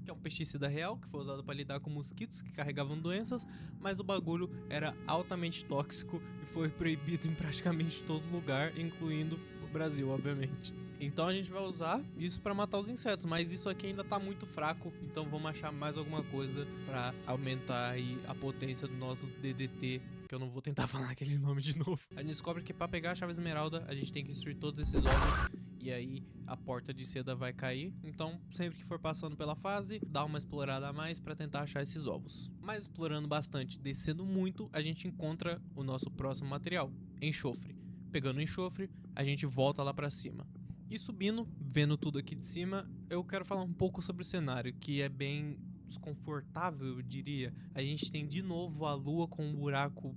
Que é um pesticida real que foi usado para lidar com mosquitos que carregavam doenças, mas o bagulho era altamente tóxico e foi proibido em praticamente todo lugar, incluindo o Brasil, obviamente. Então a gente vai usar isso para matar os insetos, mas isso aqui ainda tá muito fraco, então vamos achar mais alguma coisa para aumentar aí a potência do nosso DDT, que eu não vou tentar falar aquele nome de novo. A gente descobre que para pegar a chave esmeralda, a gente tem que destruir todos esses ovos e aí a porta de seda vai cair. Então, sempre que for passando pela fase, dá uma explorada a mais para tentar achar esses ovos. Mas explorando bastante, descendo muito, a gente encontra o nosso próximo material, enxofre. Pegando o enxofre, a gente volta lá para cima. E subindo, vendo tudo aqui de cima, eu quero falar um pouco sobre o cenário, que é bem desconfortável, eu diria. A gente tem de novo a lua com um buraco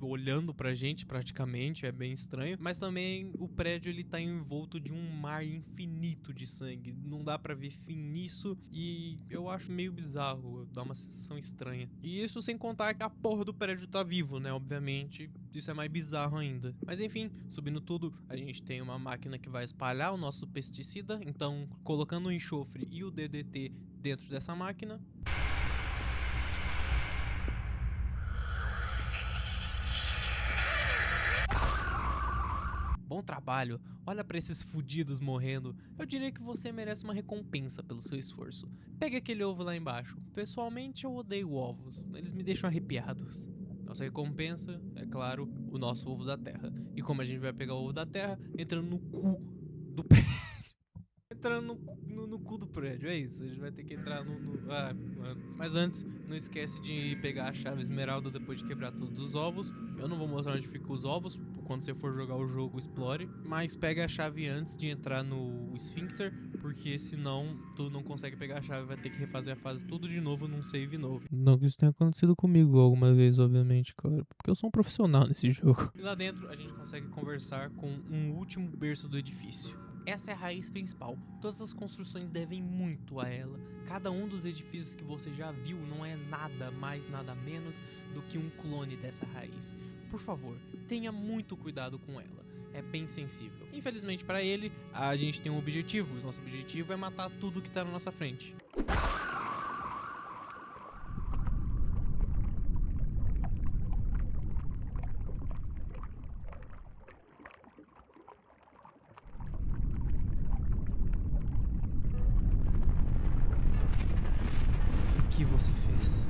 olhando pra gente praticamente, é bem estranho, mas também o prédio ele tá envolto de um mar infinito de sangue, não dá pra ver fim nisso e eu acho meio bizarro, dá uma sensação estranha. E isso sem contar que a porra do prédio tá vivo, né, obviamente, isso é mais bizarro ainda. Mas enfim, subindo tudo, a gente tem uma máquina que vai espalhar o nosso pesticida, então colocando o enxofre e o DDT dentro dessa máquina, bom trabalho, olha pra esses fudidos morrendo. Eu diria que você merece uma recompensa pelo seu esforço. Pegue aquele ovo lá embaixo. Pessoalmente eu odeio ovos, eles me deixam arrepiados. Nossa recompensa, é claro, o nosso ovo da terra. E como a gente vai pegar o ovo da terra? Entrando no cu do prédio. Entrando no cu do prédio, é isso. A gente vai ter que entrar Ah, mano. Mas antes, não esquece de pegar a chave esmeralda depois de quebrar todos os ovos. Eu não vou mostrar onde ficam os ovos. Quando você for jogar o jogo, explore. Mas pega a chave antes de entrar no esfíncter, porque senão tu não consegue pegar a chave, vai ter que refazer a fase tudo de novo num save novo. Não que isso tenha acontecido comigo alguma vez, obviamente, claro. Porque eu sou um profissional nesse jogo. E lá dentro a gente consegue conversar com um último berço do edifício. Essa é a raiz principal. Todas as construções devem muito a ela. Cada um dos edifícios que você já viu não é nada mais, nada menos do que um clone dessa raiz. Por favor, tenha muito cuidado com ela. É bem sensível. Infelizmente para ele, a gente tem um objetivo. E nosso objetivo é matar tudo que tá na nossa frente. O que você fez?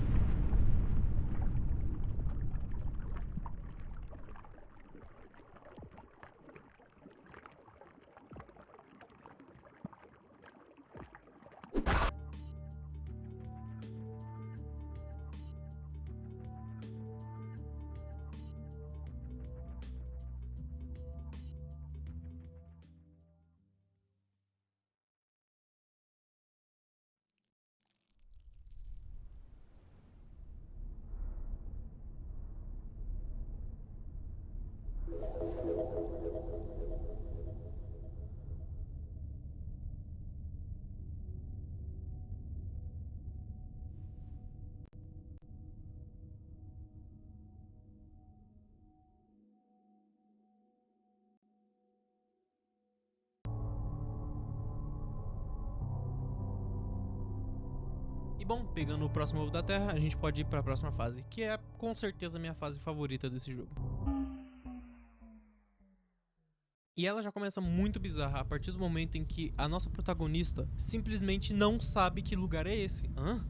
E bom, pegando o próximo ovo da terra, a gente pode ir para a próxima fase, que é com certeza a minha fase favorita desse jogo. E ela já começa muito bizarra a partir do momento em que a nossa protagonista simplesmente não sabe que lugar é esse. Hã?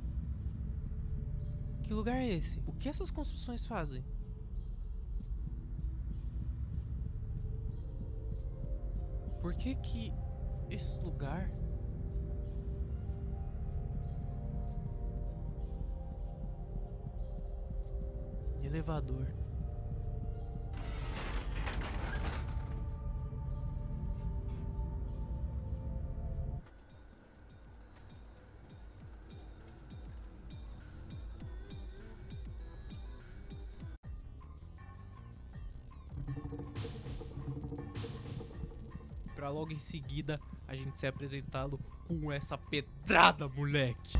Que lugar é esse? O que essas construções fazem? Por que esse lugar... Elevador. pra logo em seguida a gente ser apresentado com essa pedrada, moleque.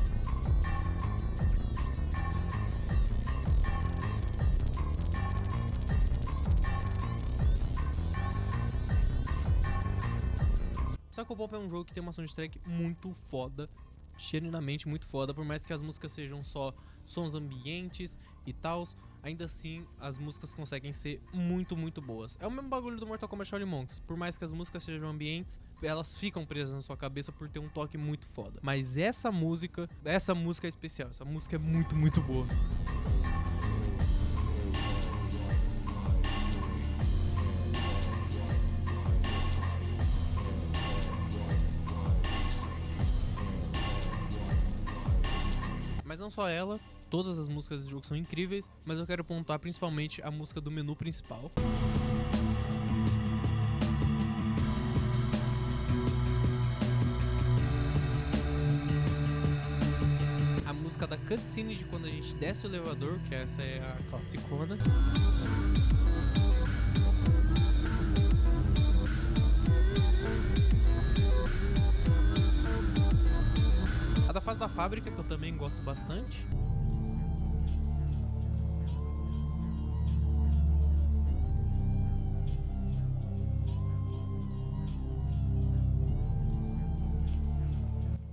Psycho Pop é um jogo que tem uma soundtrack muito foda, genuinamente muito foda, por mais que as músicas sejam só sons ambientes e tals, ainda assim as músicas conseguem ser muito, muito boas. É o mesmo bagulho do Mortal Kombat Shaolin Monks, por mais que as músicas sejam ambientes, elas ficam presas na sua cabeça por ter um toque muito foda. Mas essa música é especial, essa música é muito, muito boa. Mas não só ela, todas as músicas do jogo são incríveis, mas eu quero pontuar principalmente a música do menu principal. A música da cutscene de quando a gente desce o elevador, que essa é a classicona. A da fase da fábrica, que eu também gosto bastante.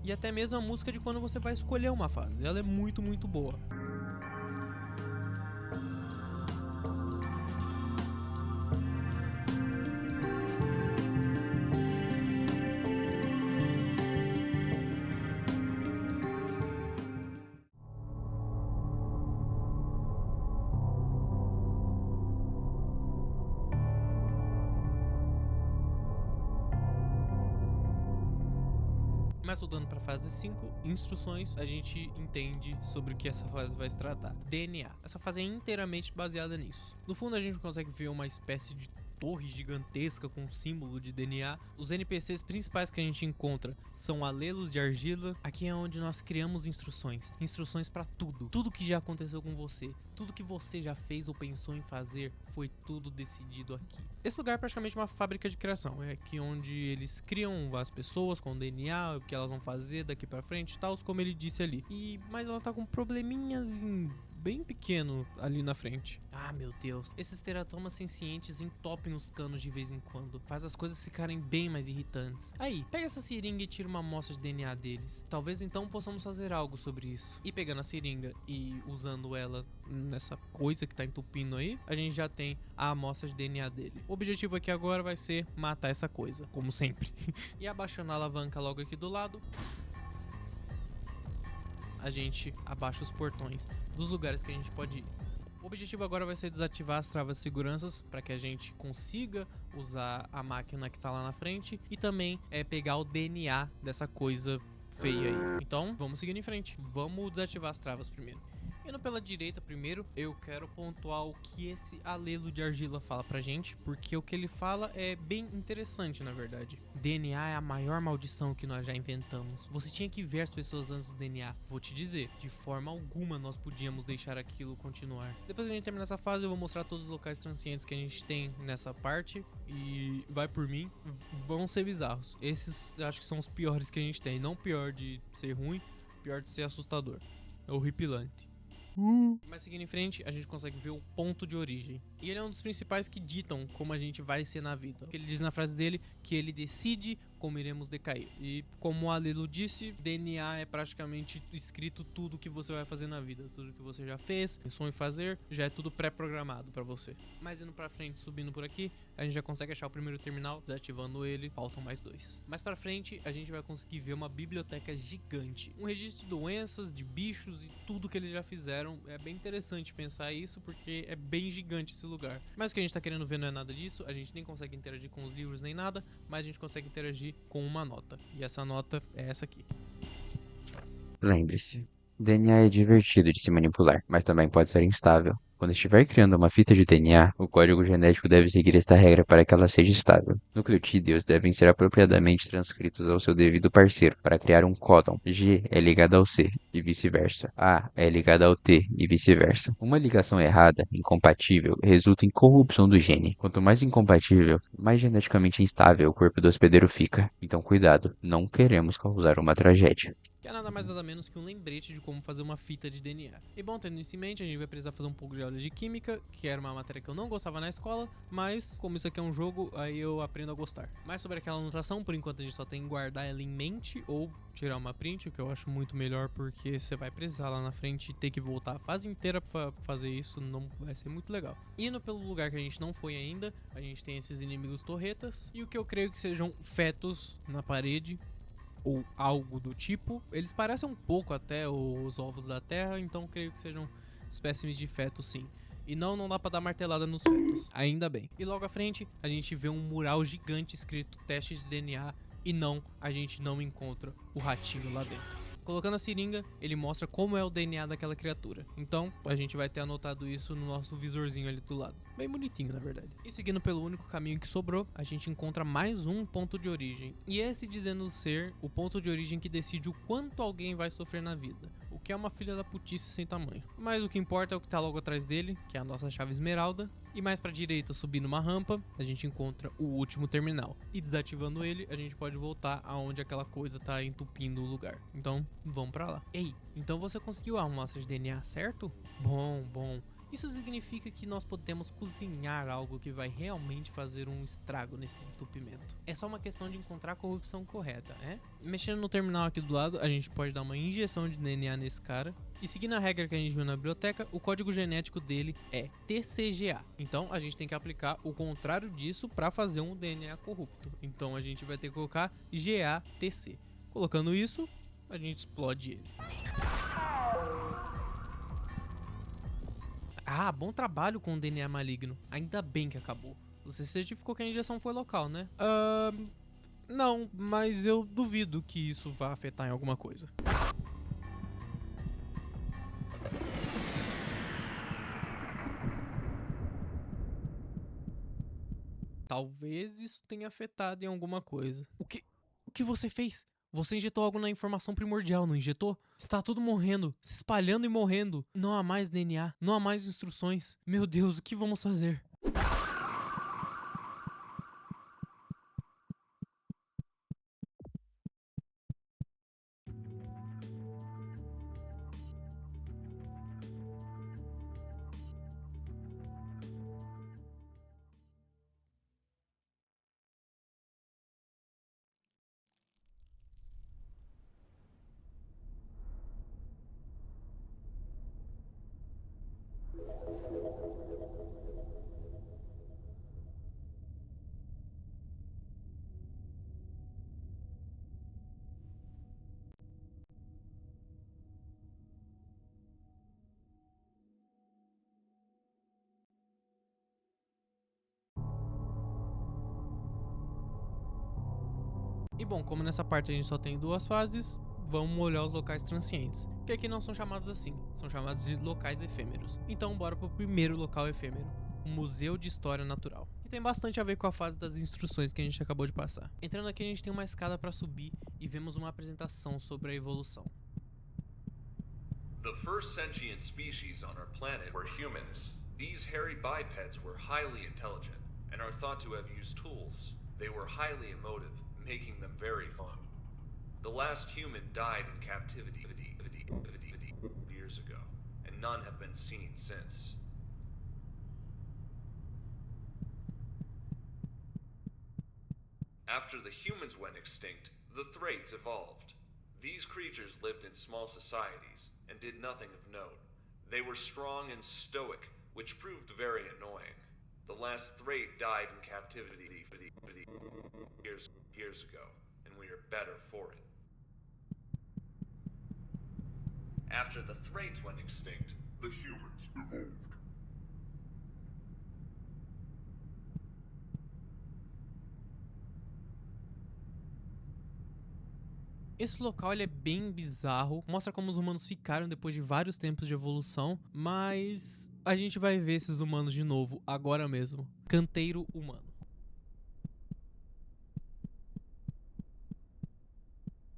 E até mesmo a música de quando você vai escolher uma fase. Ela é muito, muito boa. Mas voltando para fase 5, instruções, a gente entende sobre o que essa fase vai se tratar. DNA. Essa fase é inteiramente baseada nisso. No fundo a gente consegue ver uma espécie de torre gigantesca com símbolo de DNA. Os NPCs principais que a gente encontra são alelos de argila. Aqui é onde nós criamos instruções. Instruções para tudo. Tudo que já aconteceu com você. Tudo que você já fez ou pensou em fazer, foi tudo decidido aqui. Esse lugar é praticamente uma fábrica de criação. É aqui onde eles criam as pessoas com DNA, o que elas vão fazer daqui pra frente e tal, como ele disse ali. Mas ela tá com probleminhas bem pequeno ali na frente. Ah, meu Deus. Esses teratomas sencientes entopem os canos de vez em quando. Faz as coisas ficarem bem mais irritantes. Aí, pega essa seringa e tira uma amostra de DNA deles. Talvez então possamos fazer algo sobre isso. E pegando a seringa e usando ela nessa coisa que tá entupindo aí, a gente já tem a amostra de DNA dele. O objetivo aqui agora vai ser matar essa coisa, como sempre. E abaixando a alavanca logo aqui do lado, a gente abaixa os portões dos lugares que a gente pode ir. O objetivo agora vai ser desativar as travas de seguranças para que a gente consiga usar a máquina que tá lá na frente e também pegar o DNA dessa coisa feia aí. Então, vamos seguindo em frente. Vamos desativar as travas primeiro. Indo pela direita primeiro, eu quero pontuar o que esse alelo de argila fala pra gente, porque o que ele fala é bem interessante, na verdade. DNA é a maior maldição que nós já inventamos. Você tinha que ver as pessoas antes do DNA. Vou te dizer, de forma alguma nós podíamos deixar aquilo continuar. Depois que a gente terminar essa fase, eu vou mostrar todos os locais transientes que a gente tem nessa parte, e vai por mim, vão ser bizarros. Esses eu acho que são os piores que a gente tem. Não pior de ser ruim, pior de ser assustador. É horripilante. Mas seguindo em frente, a gente consegue ver o ponto de origem. E ele é um dos principais que ditam como a gente vai ser na vida. Porque ele diz na frase dele que ele decide como iremos decair. E como o Alelo disse, DNA é praticamente escrito tudo que você vai fazer na vida. Tudo que você já fez, pensou em fazer, já é tudo pré-programado pra você. Mas indo pra frente, subindo por aqui, a gente já consegue achar o primeiro terminal. Desativando ele, faltam mais 2. Mais pra frente, a gente vai conseguir ver uma biblioteca gigante. Um registro de doenças, de bichos e tudo que eles já fizeram. É bem interessante pensar isso, porque é bem gigante esse lugar. Mas o que a gente tá querendo ver não é nada disso. A gente nem consegue interagir com os livros nem nada, mas a gente consegue interagir com uma nota. E essa nota é essa aqui. Lembre-se, DNA é divertido de se manipular, mas também pode ser instável. Quando estiver criando uma fita de DNA, o código genético deve seguir esta regra para que ela seja estável. Nucleotídeos devem ser apropriadamente transcritos ao seu devido parceiro para criar um códon. G é ligado ao C e vice-versa. A é ligado ao T e vice-versa. Uma ligação errada, incompatível, resulta em corrupção do gene. Quanto mais incompatível, mais geneticamente instável o corpo do hospedeiro fica. Então cuidado, não queremos causar uma tragédia. Que é nada mais nada menos que um lembrete de como fazer uma fita de DNA. E bom, tendo isso em mente, a gente vai precisar fazer um pouco de aula de química, que era uma matéria que eu não gostava na escola, mas como isso aqui é um jogo, aí eu aprendo a gostar. Mas sobre aquela anotação, por enquanto a gente só tem que guardar ela em mente ou tirar uma print, o que eu acho muito melhor, porque você vai precisar lá na frente e ter que voltar a fase inteira pra fazer isso, não vai ser muito legal. Indo pelo lugar que a gente não foi ainda, a gente tem esses inimigos torretas, e o que eu creio que sejam fetos na parede, ou algo do tipo. Eles parecem um pouco até os ovos da Terra, então creio que sejam espécimes de fetos, sim. E não dá pra dar martelada nos fetos, ainda bem. E logo à frente, a gente vê um mural gigante escrito teste de DNA e não, a gente não encontra o ratinho lá dentro. Colocando a seringa, ele mostra como é o DNA daquela criatura. Então, a gente vai ter anotado isso no nosso visorzinho ali do lado. Bem bonitinho, na verdade. E seguindo pelo único caminho que sobrou, a gente encontra mais um ponto de origem. E esse dizendo ser o ponto de origem que decide o quanto alguém vai sofrer na vida. O que é uma filha da putice sem tamanho. Mas o que importa é o que tá logo atrás dele, que é a nossa chave esmeralda. E mais pra direita, subindo uma rampa, a gente encontra o último terminal. E desativando ele, a gente pode voltar aonde aquela coisa tá entupindo o lugar. Então, vamos pra lá. Ei, então você conseguiu a amostra de DNA, certo? Bom. Isso significa que nós podemos cozinhar algo que vai realmente fazer um estrago nesse entupimento. É só uma questão de encontrar a corrupção correta, é? Mexendo no terminal aqui do lado, a gente pode dar uma injeção de DNA nesse cara. E seguindo a regra que a gente viu na biblioteca, o código genético dele é TCGA. Então a gente tem que aplicar o contrário disso para fazer um DNA corrupto. Então a gente vai ter que colocar GATC. Colocando isso, a gente explode ele. Ah, bom trabalho com o DNA maligno. Ainda bem que acabou. Você certificou que a injeção foi local, né? Não, mas eu duvido que isso vá afetar em alguma coisa. Talvez isso tenha afetado em alguma coisa. O que você fez? Você injetou algo na informação primordial, não injetou? Está tudo morrendo, se espalhando e morrendo. Não há mais DNA, não há mais instruções. Meu Deus, o que vamos fazer? E bom, como nessa parte a gente só tem duas fases, vamos olhar os locais transientes, que aqui não são chamados assim, são chamados de locais efêmeros. Então bora pro primeiro local efêmero, o Museu de História Natural, que tem bastante a ver com a fase das instruções que a gente acabou de passar. Entrando aqui a gente tem uma escada para subir e vemos uma apresentação sobre a evolução. The first sentient species on our planet were humans. These hairy bipeds were highly intelligent and are thought to have used tools. They were highly emotive, making them very fun. The last human died in captivity years ago, and none have been seen since. After the humans went extinct, the Thrates evolved. These creatures lived in small societies and did nothing of note. They were strong and stoic, which proved very annoying. The last Thrate died in captivity years ago, and we are better for it. After the Thrates went extinct, The humans evolved. Esse local ele é bem bizarro, mostra como os humanos ficaram depois de vários tempos de evolução, mas a gente vai ver esses humanos de novo agora mesmo. Canteiro humano.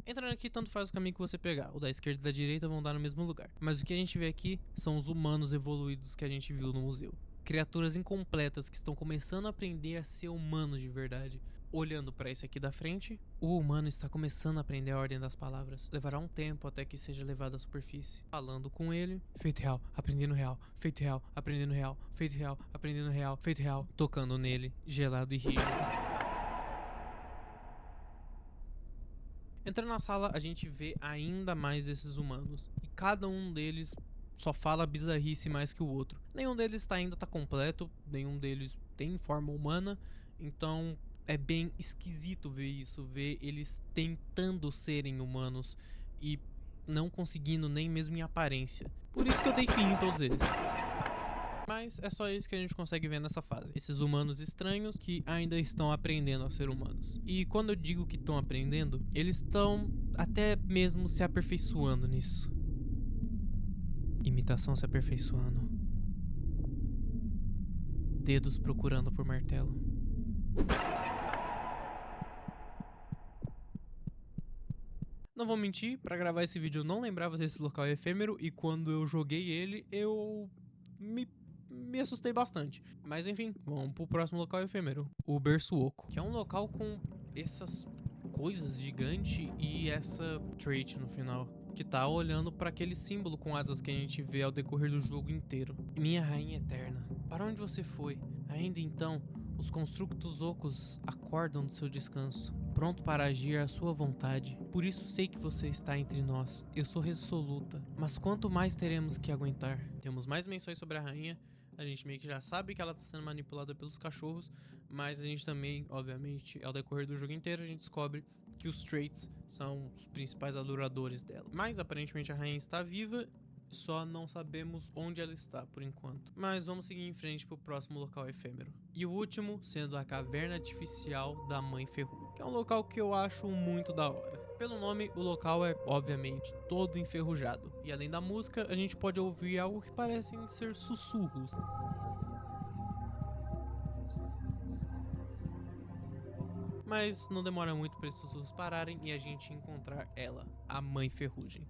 Entrando aqui, tanto faz o caminho que você pegar. O da esquerda e da direita vão dar no mesmo lugar. Mas o que a gente vê aqui são os humanos evoluídos que a gente viu no museu. Criaturas incompletas que estão começando a aprender a ser humanos de verdade. Olhando para esse aqui da frente, o humano está começando a aprender a ordem das palavras. Levará um tempo até que seja levado à superfície. Falando com ele, feito real, aprendendo real, feito real, aprendendo real, feito real, aprendendo real, feito real. Tocando nele, gelado e rígido. Entrando na sala, a gente vê ainda mais desses humanos. E cada um deles só fala bizarrice mais que o outro. Nenhum deles ainda tá completo, nenhum deles tem forma humana. Então é bem esquisito ver isso, ver eles tentando serem humanos e não conseguindo nem mesmo em aparência. Por isso que eu dei fim em todos eles. Mas é só isso que a gente consegue ver nessa fase. Esses humanos estranhos que ainda estão aprendendo a ser humanos. E quando eu digo que estão aprendendo, eles estão até mesmo se aperfeiçoando nisso. Imitação se aperfeiçoando. Dedos procurando por martelo. Não vou mentir, pra gravar esse vídeo eu não lembrava desse local efêmero e quando eu joguei ele, eu me assustei bastante. Mas enfim, vamos pro próximo local efêmero, o Berço Oco, que é um local com essas coisas gigantes e essa trait no final, que tá olhando para aquele símbolo com asas que a gente vê ao decorrer do jogo inteiro. Minha rainha eterna, para onde você foi? Ainda então, os constructos ocos acordam do seu descanso, pronto para agir à sua vontade. Por isso sei que você está entre nós. Eu sou resoluta, mas quanto mais teremos que aguentar? Temos mais menções sobre a rainha. A gente meio que já sabe que ela está sendo manipulada pelos cachorros, mas a gente também, obviamente, ao decorrer do jogo inteiro, a gente descobre que os traits são os principais adoradores dela. Mas aparentemente a rainha está viva, só não sabemos onde ela está por enquanto. Mas vamos seguir em frente para o próximo local efêmero. E o último sendo a Caverna Artificial da Mãe Ferrugem, que é um local que eu acho muito da hora. Pelo nome, o local é, obviamente, todo enferrujado. E além da música, a gente pode ouvir algo que parecem ser sussurros. Mas não demora muito para esses sussurros pararem e a gente encontrar ela, a Mãe Ferrugem.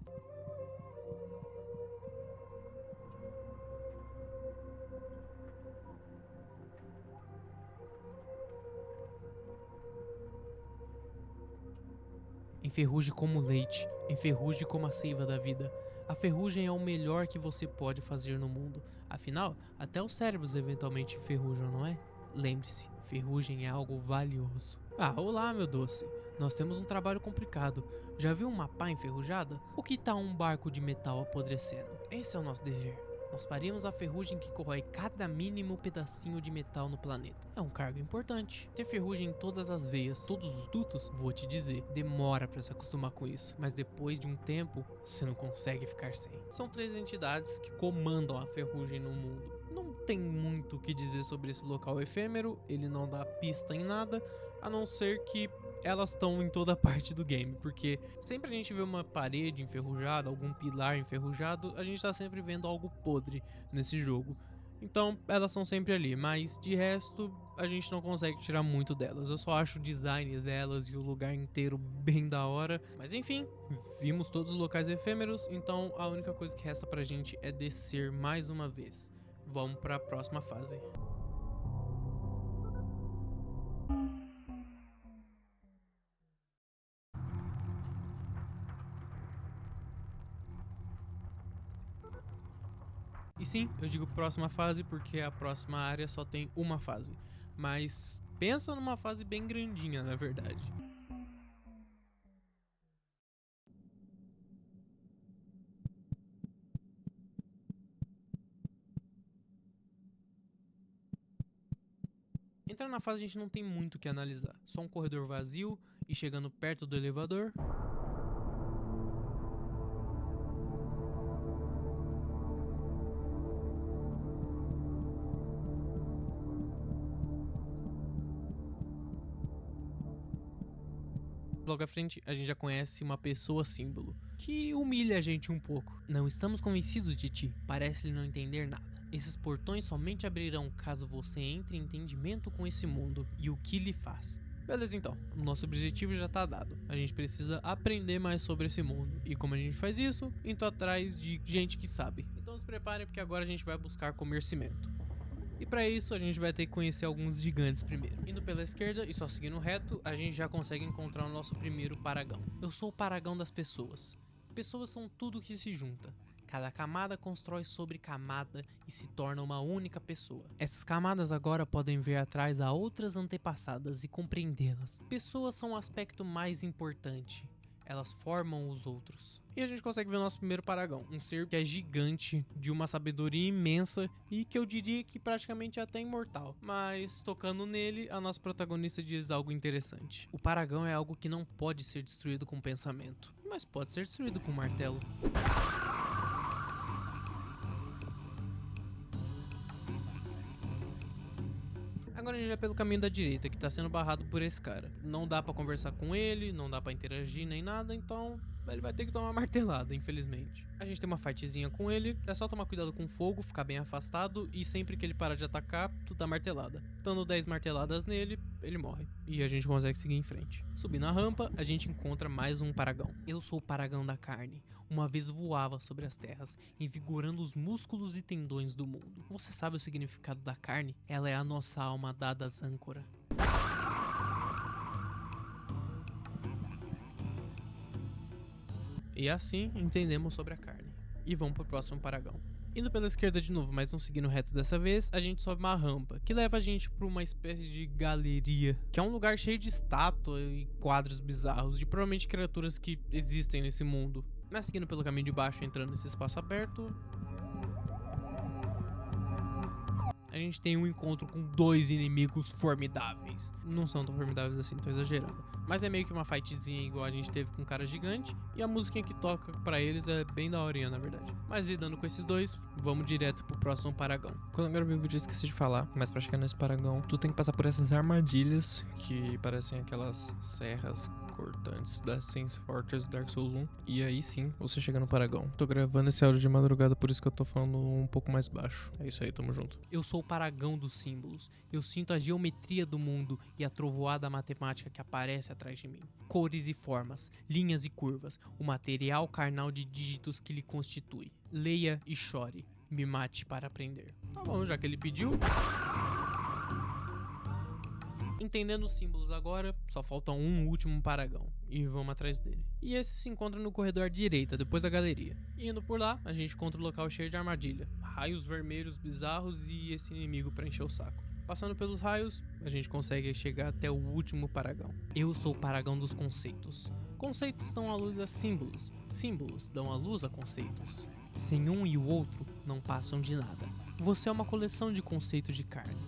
Enferruje como leite, enferruje como a seiva da vida. A ferrugem é o melhor que você pode fazer no mundo. Afinal, até os cérebros eventualmente enferrujam, não é? Lembre-se, ferrugem é algo valioso. Ah, olá, meu doce. Nós temos um trabalho complicado. Já viu uma pá enferrujada? O que tá um barco de metal apodrecendo? Esse é o nosso dever. Nós parimos a ferrugem que corrói cada mínimo pedacinho de metal no planeta. É um cargo importante. Ter ferrugem em todas as veias, todos os dutos, vou te dizer, demora pra se acostumar com isso. Mas depois de um tempo, você não consegue ficar sem. São 3 entidades que comandam a ferrugem no mundo. Não tem muito o que dizer sobre esse local efêmero, ele não dá pista em nada, a não ser que elas estão em toda parte do game, porque sempre a gente vê uma parede enferrujada, algum pilar enferrujado, a gente tá sempre vendo algo podre nesse jogo. Então elas são sempre ali, mas de resto a gente não consegue tirar muito delas. Eu só acho o design delas e o lugar inteiro bem da hora. Mas enfim, vimos todos os locais efêmeros, então a única coisa que resta pra gente é descer mais uma vez. Vamos pra próxima fase. E sim, eu digo próxima fase porque a próxima área só tem uma fase. Mas pensa numa fase bem grandinha, na verdade. Entrando na fase a gente não tem muito o que analisar. Só um corredor vazio e chegando perto do elevador... Logo à frente, a gente já conhece uma pessoa símbolo, que humilha a gente um pouco. Não estamos convencidos de ti, parece não entender nada. Esses portões somente abrirão caso você entre em entendimento com esse mundo e o que lhe faz. Beleza, então, o nosso objetivo já tá dado. A gente precisa aprender mais sobre esse mundo. E como a gente faz isso? Indo atrás de gente que sabe. Então se preparem porque agora a gente vai buscar comer cimento. E para isso a gente vai ter que conhecer alguns gigantes primeiro. Indo pela esquerda e só seguindo reto, a gente já consegue encontrar o nosso primeiro paragão. Eu sou o paragão das pessoas. Pessoas são tudo que se junta. Cada camada constrói sobre camada e se torna uma única pessoa. Essas camadas agora podem ver atrás a outras antepassadas e compreendê-las. Pessoas são o aspecto mais importante. Elas formam os outros. E a gente consegue ver o nosso primeiro paragão. Um ser que é gigante, de uma sabedoria imensa e que eu diria que praticamente é até imortal. Mas tocando nele, a nossa protagonista diz algo interessante. O paragão é algo que não pode ser destruído com pensamento, mas pode ser destruído com um martelo. Agora a gente vai pelo caminho da direita, que tá sendo barrado por esse cara. Não dá pra conversar com ele, não dá pra interagir nem nada, então ele vai ter que tomar uma martelada, infelizmente. A gente tem uma fightzinha com ele, é só tomar cuidado com o fogo, ficar bem afastado e sempre que ele parar de atacar, tu dá martelada. Dando 10 marteladas nele, ele morre. E a gente consegue seguir em frente. Subindo a rampa, a gente encontra mais um paragão. Eu sou o paragão da carne. Uma vez voava sobre as terras, envigorando os músculos e tendões do mundo. Você sabe o significado da carne? Ela é a nossa alma dada às âncoras. E assim entendemos sobre a carne. E vamos pro próximo paragão. Indo pela esquerda de novo, mas não seguindo reto dessa vez, a gente sobe uma rampa, que leva a gente pra uma espécie de galeria, que é um lugar cheio de estátuas e quadros bizarros, de provavelmente criaturas que existem nesse mundo. Mas seguindo pelo caminho de baixo, entrando nesse espaço aberto, a gente tem um encontro com dois inimigos formidáveis. Não são tão formidáveis assim, tô exagerando. Mas é meio que uma fightzinha igual a gente teve com o cara gigante. E a musiquinha que toca pra eles é bem daorinha, na verdade. Mas lidando com esses dois, vamos direto pro próximo paragão. Quando eu gravei o vídeo eu esqueci de falar, mas pra chegar nesse paragão, tu tem que passar por essas armadilhas, que parecem aquelas serras cortantes da Sense Fortress Dark Souls 1. E aí sim, você chega no paragão. Tô gravando esse áudio de madrugada, por isso que eu tô falando um pouco mais baixo. É isso aí, tamo junto. Eu sou o paragão dos símbolos. Eu sinto a geometria do mundo e a trovoada matemática que aparece atrás de mim. Cores e formas, linhas e curvas, o material carnal de dígitos que lhe constitui. Leia e chore. Me mate para aprender. Tá bom, já que ele pediu. Entendendo os símbolos agora, só falta um último paragão. E vamos atrás dele. E esse se encontra no corredor à direita, depois da galeria. E indo por lá, a gente encontra o local cheio de armadilha. Raios vermelhos bizarros e esse inimigo pra encher o saco. Passando pelos raios, a gente consegue chegar até o último paragão. Eu sou o paragão dos conceitos. Conceitos dão a luz a símbolos. Símbolos dão a luz a conceitos. Sem um e o outro, não passam de nada. Você é uma coleção de conceitos de carne.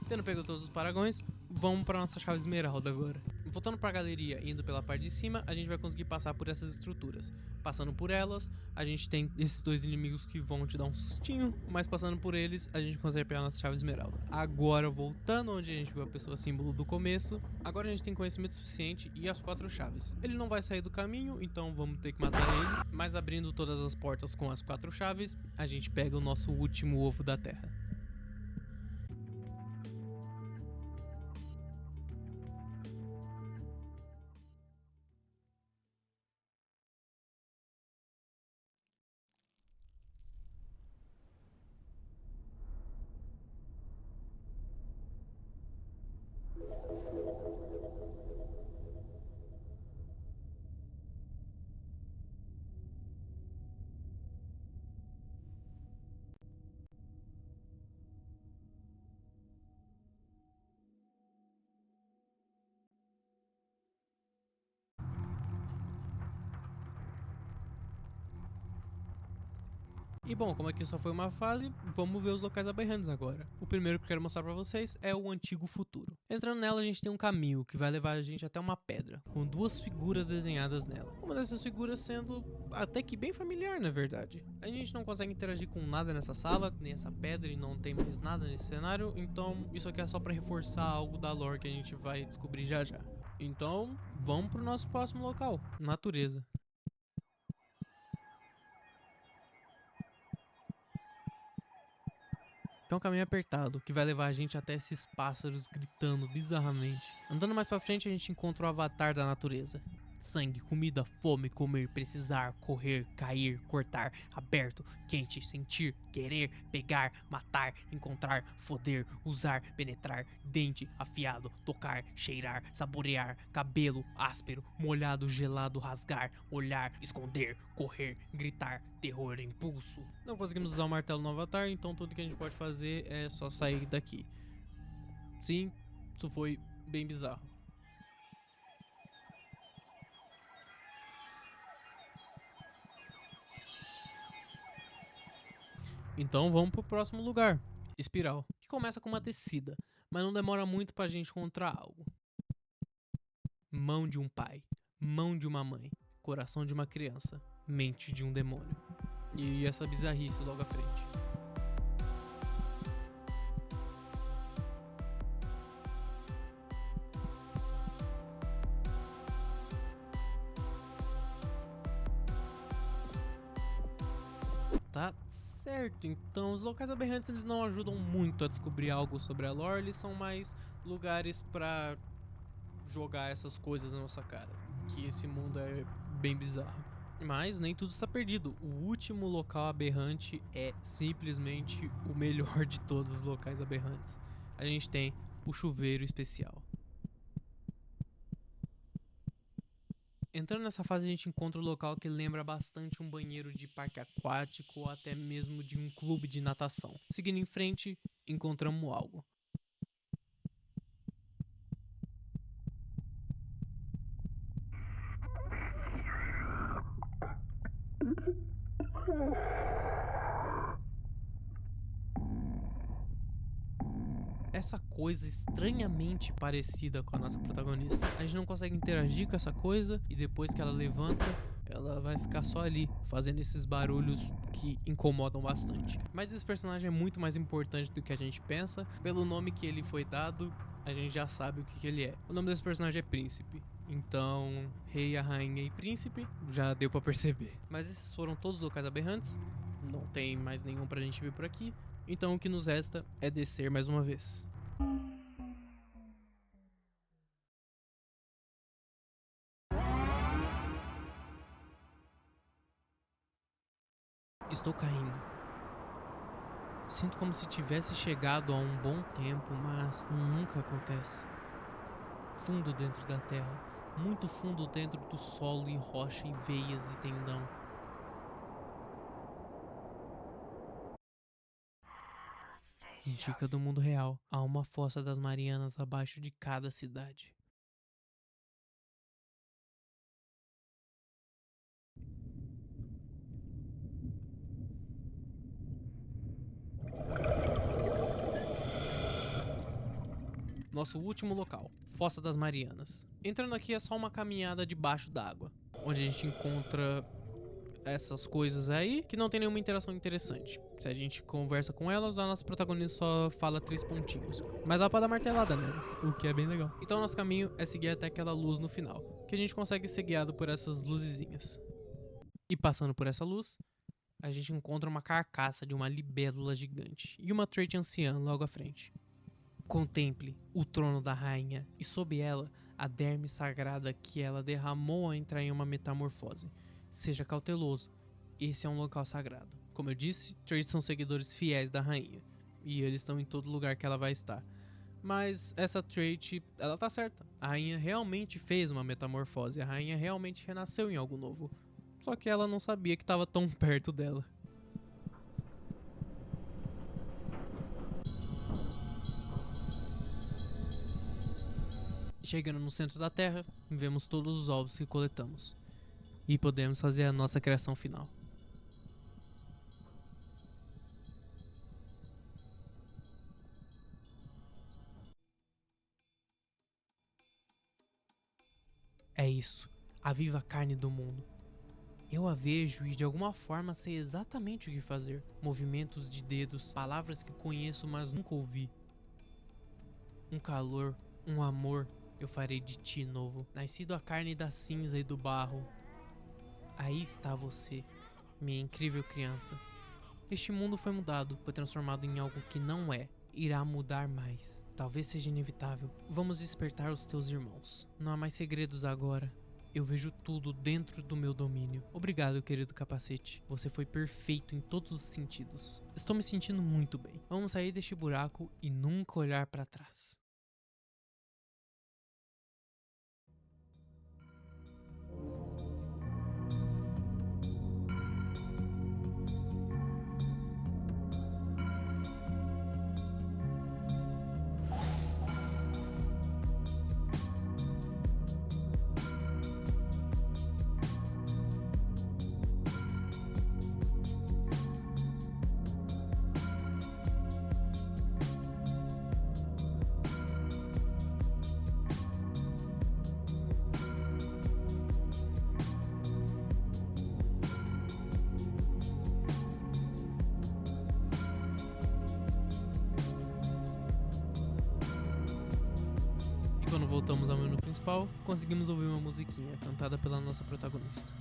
Tendo pego todos os paragões, vamos para nossa chave esmeralda agora. Voltando para a galeria e indo pela parte de cima, a gente vai conseguir passar por essas estruturas. Passando por elas, a gente tem esses dois inimigos que vão te dar um sustinho, mas passando por eles, a gente consegue pegar a nossa chave esmeralda. Agora, voltando onde a gente viu a pessoa símbolo do começo, agora a gente tem conhecimento suficiente e as 4 chaves. Ele não vai sair do caminho, então vamos ter que matar ele, mas abrindo todas as portas com as 4 chaves, a gente pega o nosso último ovo da terra. E bom, como aqui só foi uma fase, vamos ver os locais aberrantes agora. O primeiro que eu quero mostrar pra vocês é o Antigo Futuro. Entrando nela, a gente tem um caminho que vai levar a gente até uma pedra, com duas figuras desenhadas nela. Uma dessas figuras sendo até que bem familiar, na verdade. A gente não consegue interagir com nada nessa sala, nem essa pedra, e não tem mais nada nesse cenário, então isso aqui é só pra reforçar algo da lore que a gente vai descobrir já já. Então, vamos pro nosso próximo local, natureza. É um caminho apertado que vai levar a gente até esses pássaros gritando bizarramente. Andando mais pra frente, a gente encontra o avatar da natureza. Sangue, comida, fome, comer, precisar, correr, cair, cortar, aberto, quente, sentir, querer, pegar, matar, encontrar, foder, usar, penetrar, dente, afiado, tocar, cheirar, saborear, cabelo, áspero, molhado, gelado, rasgar, olhar, esconder, correr, gritar, terror, impulso. Não conseguimos usar o martelo no avatar, então tudo que a gente pode fazer é só sair daqui. Sim, isso foi bem bizarro. Então vamos pro próximo lugar, Espiral, que começa com uma descida, mas não demora muito pra gente encontrar algo. Mão de um pai, mão de uma mãe, coração de uma criança, mente de um demônio. E essa bizarrice logo à frente. Tá certo, então os locais aberrantes eles não ajudam muito a descobrir algo sobre a lore, eles são mais lugares pra jogar essas coisas na nossa cara, que esse mundo é bem bizarro. Mas nem tudo está perdido, o último local aberrante é simplesmente o melhor de todos os locais aberrantes. A gente tem o chuveiro especial. Entrando nessa fase a gente encontra um local que lembra bastante um banheiro de parque aquático ou até mesmo de um clube de natação. Seguindo em frente, encontramos algo. Essa coisa estranhamente parecida com a nossa protagonista. A gente não consegue interagir com essa coisa e depois que ela levanta, ela vai ficar só ali, fazendo esses barulhos que incomodam bastante. Mas esse personagem é muito mais importante do que a gente pensa. Pelo nome que ele foi dado, a gente já sabe o que ele é. O nome desse personagem é Príncipe. Então, Rei, a Rainha e Príncipe, já deu pra perceber. Mas esses foram todos os locais aberrantes. Não tem mais nenhum pra gente ver por aqui. Então o que nos resta é descer mais uma vez. Estou caindo. Sinto como se tivesse chegado há um bom tempo, mas nunca acontece. Fundo dentro da terra, muito fundo dentro do solo e rocha e veias e tendão. Dica do mundo real: há uma fossa das Marianas abaixo de cada cidade. Nosso último local, Fossa das Marianas. Entrando aqui é só uma caminhada debaixo d'água, onde a gente encontra essas coisas aí que não tem nenhuma interação interessante. Se a gente conversa com elas, a nossa protagonista só fala 3 pontinhos. Mas dá pra dar martelada nelas, o que é bem legal. Então nosso caminho é seguir até aquela luz no final, que a gente consegue ser guiado por essas luzezinhas. E passando por essa luz, a gente encontra uma carcaça de uma libélula gigante e uma trait anciã logo à frente. Contemple o trono da rainha e sob ela a derme sagrada que ela derramou ao entrar em uma metamorfose. Seja cauteloso, esse é um local sagrado. Como eu disse, traits são seguidores fiéis da rainha e eles estão em todo lugar que ela vai estar. Mas essa trait, ela tá certa. A rainha realmente fez uma metamorfose, a rainha realmente renasceu em algo novo. Só que ela não sabia que estava tão perto dela. Chegando no centro da Terra, vemos todos os ovos que coletamos. E podemos fazer a nossa criação final. É isso, a viva carne do mundo. Eu a vejo e de alguma forma sei exatamente o que fazer. Movimentos de dedos, palavras que conheço mas nunca ouvi. Um calor, um amor, eu farei de ti novo. Nascido a carne da cinza e do barro. Aí está você, minha incrível criança. Este mundo foi mudado, foi transformado em algo que não é. Irá mudar mais. Talvez seja inevitável. Vamos despertar os teus irmãos. Não há mais segredos agora. Eu vejo tudo dentro do meu domínio. Obrigado, querido capacete. Você foi perfeito em todos os sentidos. Estou me sentindo muito bem. Vamos sair deste buraco e nunca olhar para trás. Quando voltamos ao menu principal, conseguimos ouvir uma musiquinha cantada pela nossa protagonista.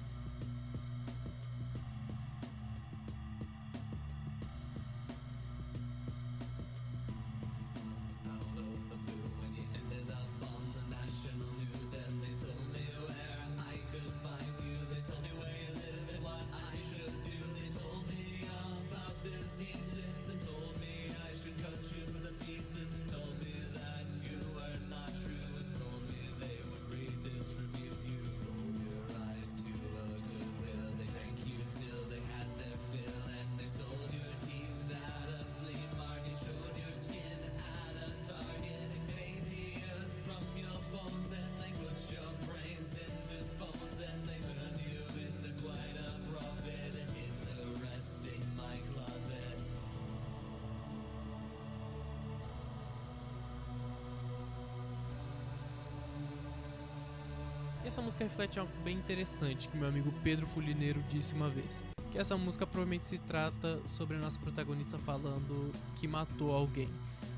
E essa música reflete algo bem interessante que meu amigo Pedro Fulineiro disse uma vez. Que essa música provavelmente se trata sobre a nossa protagonista falando que matou alguém.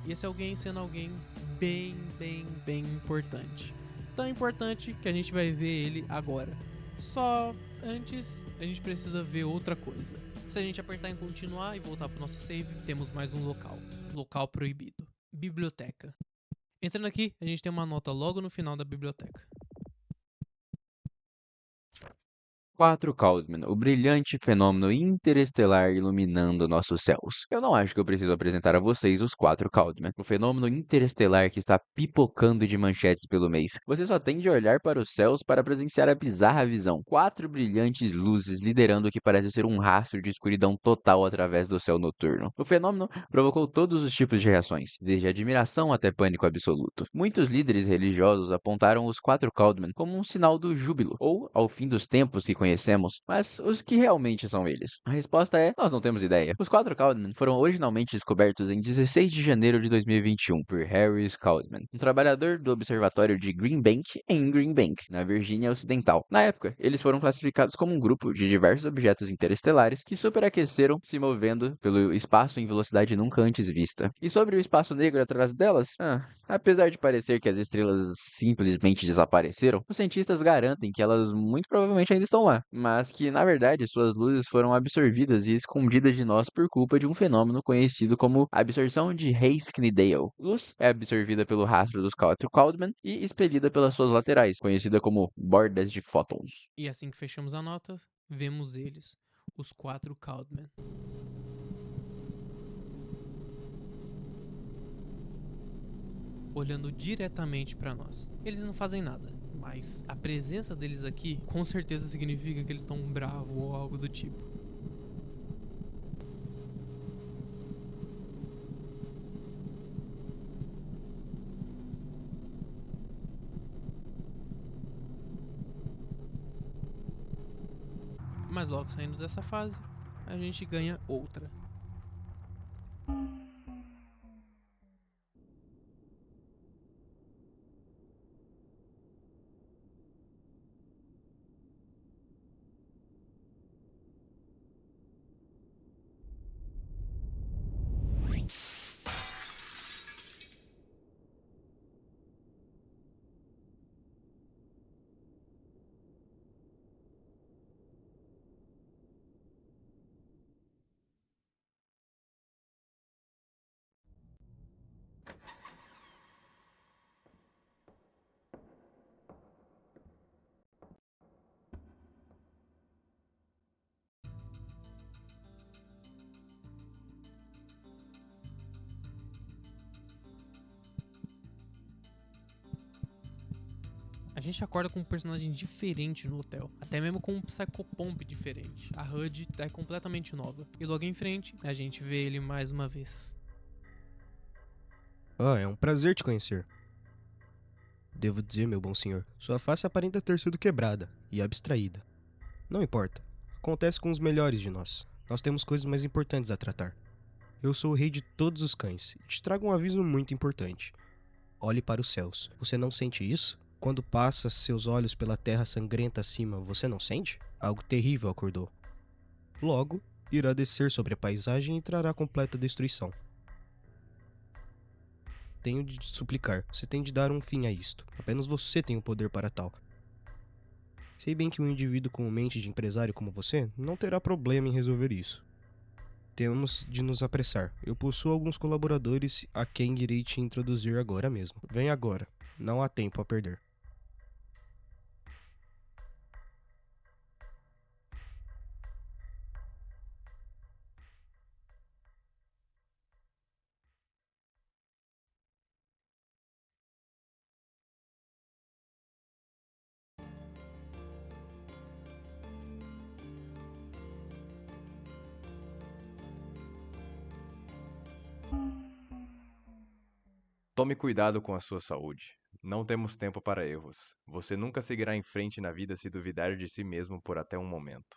E esse alguém sendo alguém bem importante. Tão importante que a gente vai ver ele agora. Só antes a gente precisa ver outra coisa. Se a gente apertar em continuar e voltar pro nosso save, temos mais um local. Local proibido. Biblioteca. Entrando aqui, a gente tem uma nota logo no final da biblioteca. 4 Caldman, o brilhante fenômeno interestelar iluminando nossos céus. Eu não acho que eu preciso apresentar a vocês os 4 Caldman, o fenômeno interestelar que está pipocando de manchetes pelo mês. Você só tem de olhar para os céus para presenciar a bizarra visão. 4 brilhantes luzes liderando o que parece ser um rastro de escuridão total através do céu noturno. O fenômeno provocou todos os tipos de reações, desde admiração até pânico absoluto. Muitos líderes religiosos apontaram os 4 Caldman como um sinal do júbilo, ou ao fim dos tempos que conhecemos, mas os que realmente são eles? A resposta é, nós não temos ideia. Os 4 Caldman foram originalmente descobertos em 16 de janeiro de 2021 por Harris Caldman, um trabalhador do observatório de Green Bank em Green Bank, na Virgínia Ocidental. Na época, eles foram classificados como um grupo de diversos objetos interestelares que superaqueceram se movendo pelo espaço em velocidade nunca antes vista. E sobre o espaço negro atrás delas? Apesar de parecer que as estrelas simplesmente desapareceram, os cientistas garantem que elas muito provavelmente ainda estão lá, mas que, na verdade, suas luzes foram absorvidas e escondidas de nós por culpa de um fenômeno conhecido como absorção de Haiff-Knidale. Luz é absorvida pelo rastro dos 4 Caldman e expelida pelas suas laterais, conhecida como bordas de fótons. E assim que fechamos a nota, vemos eles, os 4 Caldman. Olhando diretamente para nós. Eles não fazem nada, mas a presença deles aqui com certeza significa que eles estão bravos ou algo do tipo. Mas logo saindo dessa fase, a gente ganha outra. A gente acorda com um personagem diferente no hotel, até mesmo com um Psychopomp diferente. A HUD é completamente nova. E logo em frente, a gente vê ele mais uma vez. É um prazer te conhecer. Devo dizer, meu bom senhor, sua face aparenta ter sido quebrada e abstraída. Não importa. Acontece com os melhores de nós. Nós temos coisas mais importantes a tratar. Eu sou o rei de todos os cães e te trago um aviso muito importante. Olhe para os céus. Você não sente isso? Quando passa seus olhos pela terra sangrenta acima, você não sente? Algo terrível acordou. Logo, irá descer sobre a paisagem e trará completa destruição. Tenho de te suplicar, você tem de dar um fim a isto. Apenas você tem o poder para tal. Sei bem que um indivíduo com mente de empresário como você não terá problema em resolver isso. Temos de nos apressar. Eu possuo alguns colaboradores a quem irei te introduzir agora mesmo. Vem agora. Não há tempo a perder. Tome cuidado com a sua saúde. Não temos tempo para erros. Você nunca seguirá em frente na vida se duvidar de si mesmo por até um momento.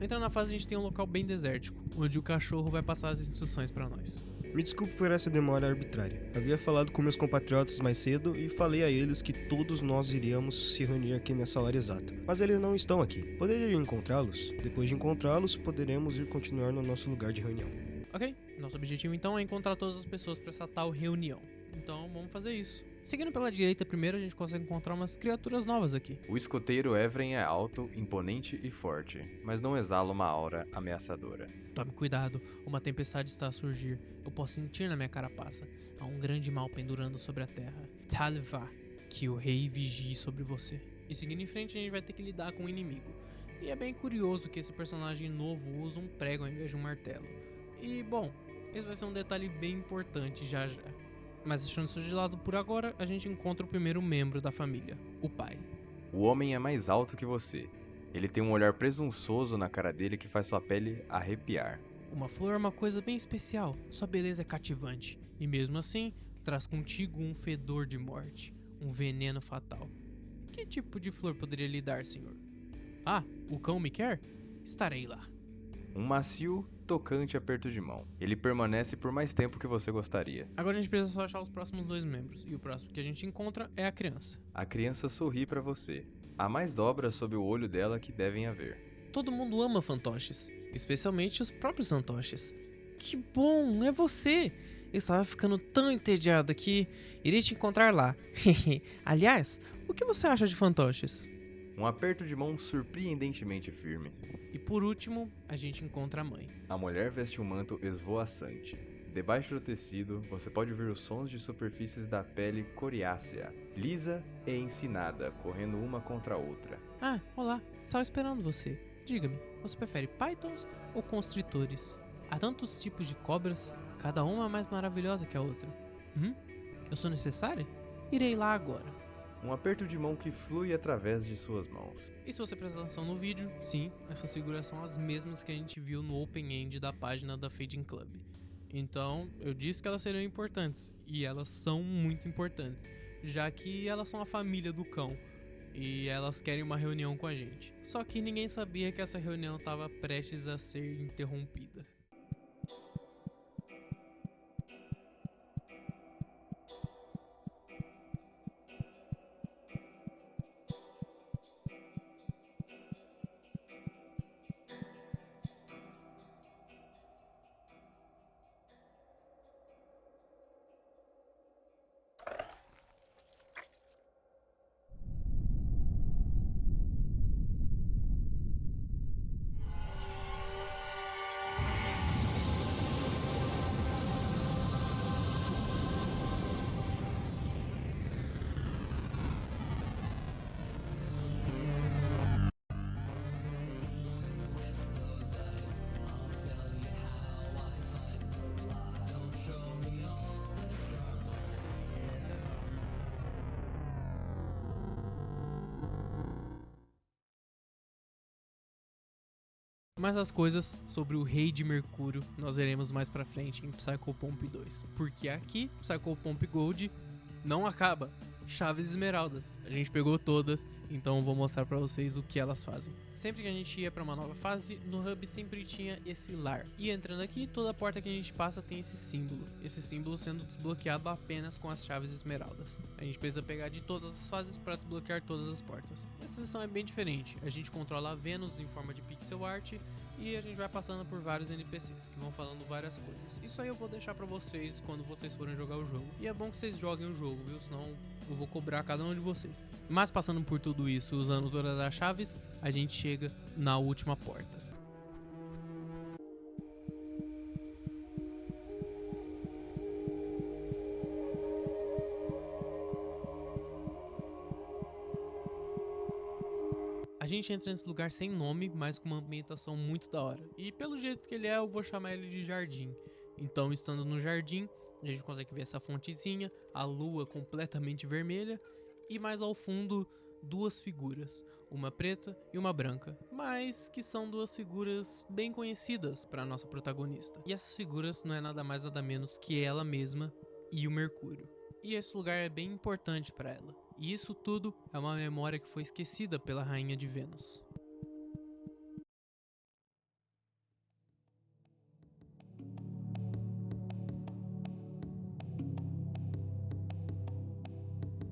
Entrando na fase, a gente tem um local bem desértico, onde o cachorro vai passar as instruções pra nós. Me desculpe por essa demora arbitrária. Havia falado com meus compatriotas mais cedo e falei a eles que todos nós iríamos se reunir aqui nessa hora exata. Mas eles não estão aqui. Poderia ir encontrá-los? Depois de encontrá-los, poderemos ir continuar no nosso lugar de reunião. Ok? Nosso objetivo então é encontrar todas as pessoas pra essa tal reunião. Então vamos fazer isso. Seguindo pela direita primeiro, a gente consegue encontrar umas criaturas novas aqui. O escoteiro Evren é alto, imponente e forte, mas não exala uma aura ameaçadora. Tome cuidado, uma tempestade está a surgir. Eu posso sentir na minha carapaça. Há um grande mal pendurando sobre a terra. Talva, que o rei vigie sobre você. E seguindo em frente, a gente vai ter que lidar com o inimigo. E é bem curioso que esse personagem novo usa um prego ao invés de um martelo. E, bom, esse vai ser um detalhe bem importante já já. Mas deixando isso de lado por agora, a gente encontra o primeiro membro da família, o pai. O homem é mais alto que você. Ele tem um olhar presunçoso na cara dele que faz sua pele arrepiar. Uma flor é uma coisa bem especial, sua beleza é cativante. E mesmo assim, traz contigo um fedor de morte, um veneno fatal. Que tipo de flor poderia lhe dar, senhor? Ah, o cão me quer? Estarei lá. Um macio, tocante aperto de mão. Ele permanece por mais tempo que você gostaria. Agora a gente precisa só achar os próximos dois membros, e o próximo que a gente encontra é a criança. A criança sorri pra você. Há mais dobras sob o olho dela que devem haver. Todo mundo ama fantoches, especialmente os próprios fantoches. Que bom, é você! Eu estava ficando tão entediado que irei te encontrar lá. Aliás, o que você acha de fantoches? Um aperto de mão surpreendentemente firme. E por último, a gente encontra a mãe. A mulher veste um manto esvoaçante. Debaixo do tecido, você pode ouvir os sons de superfícies da pele coriácea, lisa e encinada, correndo uma contra a outra. Ah, olá, estava esperando você. Diga-me, você prefere pythons ou constritores? Há tantos tipos de cobras, cada uma mais maravilhosa que a outra. Eu sou necessária? Irei lá agora. Um aperto de mão que flui através de suas mãos. E se você prestar atenção no vídeo, sim, essas figuras são as mesmas que a gente viu no Open End da página da Fading Club. Então, eu disse que elas seriam importantes, e elas são muito importantes, já que elas são a família do cão, e elas querem uma reunião com a gente. Só que ninguém sabia que essa reunião estava prestes a ser interrompida. Mas as coisas sobre o Rei de Mercúrio nós veremos mais pra frente em Psychopomp 2. Porque aqui, Psychopomp Gold não acaba. Chaves Esmeraldas. A gente pegou todas, então vou mostrar pra vocês o que elas fazem. Sempre que a gente ia pra uma nova fase, no hub sempre tinha esse lar. E entrando aqui, toda porta que a gente passa tem esse símbolo. Esse símbolo sendo desbloqueado apenas com as chaves esmeraldas. A gente precisa pegar de todas as fases pra desbloquear todas as portas. Essa sessão é bem diferente. A gente controla a Vênus em forma de pixel art e a gente vai passando por vários NPCs que vão falando várias coisas. Isso aí eu vou deixar pra vocês quando vocês forem jogar o jogo. E é bom que vocês joguem o jogo, viu? Senão eu vou cobrar cada um de vocês. Mas passando por tudo isso, usando todas as chaves, a gente chega na última porta. A gente entra nesse lugar sem nome, mas com uma ambientação muito da hora. E pelo jeito que ele é, eu vou chamar ele de jardim. Então, estando no jardim, a gente consegue ver essa fontezinha, a lua completamente vermelha e mais ao fundo duas figuras, uma preta e uma branca, mas que são duas figuras bem conhecidas para nossa protagonista. E essas figuras não é nada mais nada menos que ela mesma e o Mercúrio. E esse lugar é bem importante para ela. E isso tudo é uma memória que foi esquecida pela Rainha de Vênus.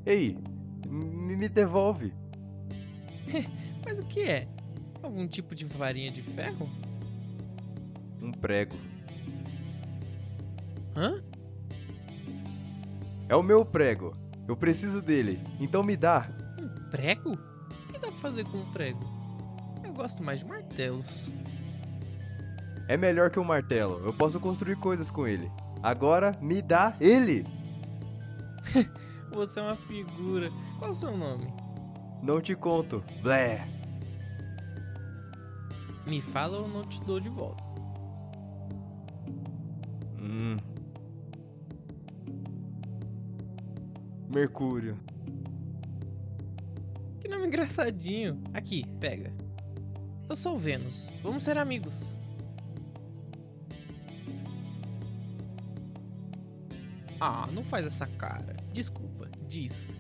Ei, me devolve. Mas o que é? Algum tipo de varinha de ferro? Um prego. Hã? É o meu prego. Eu preciso dele. Então me dá. Um prego? O que dá pra fazer com um prego? Eu gosto mais de martelos. É melhor que um martelo. Eu posso construir coisas com ele. Agora me dá ele. Você é uma figura. Qual o seu nome? Não te conto. Blé. Me fala ou eu não te dou de volta. Mercúrio. Que nome engraçadinho. Aqui, pega. Eu sou o Vênus. Vamos ser amigos. Ah, não faz essa cara. Desculpa, diz.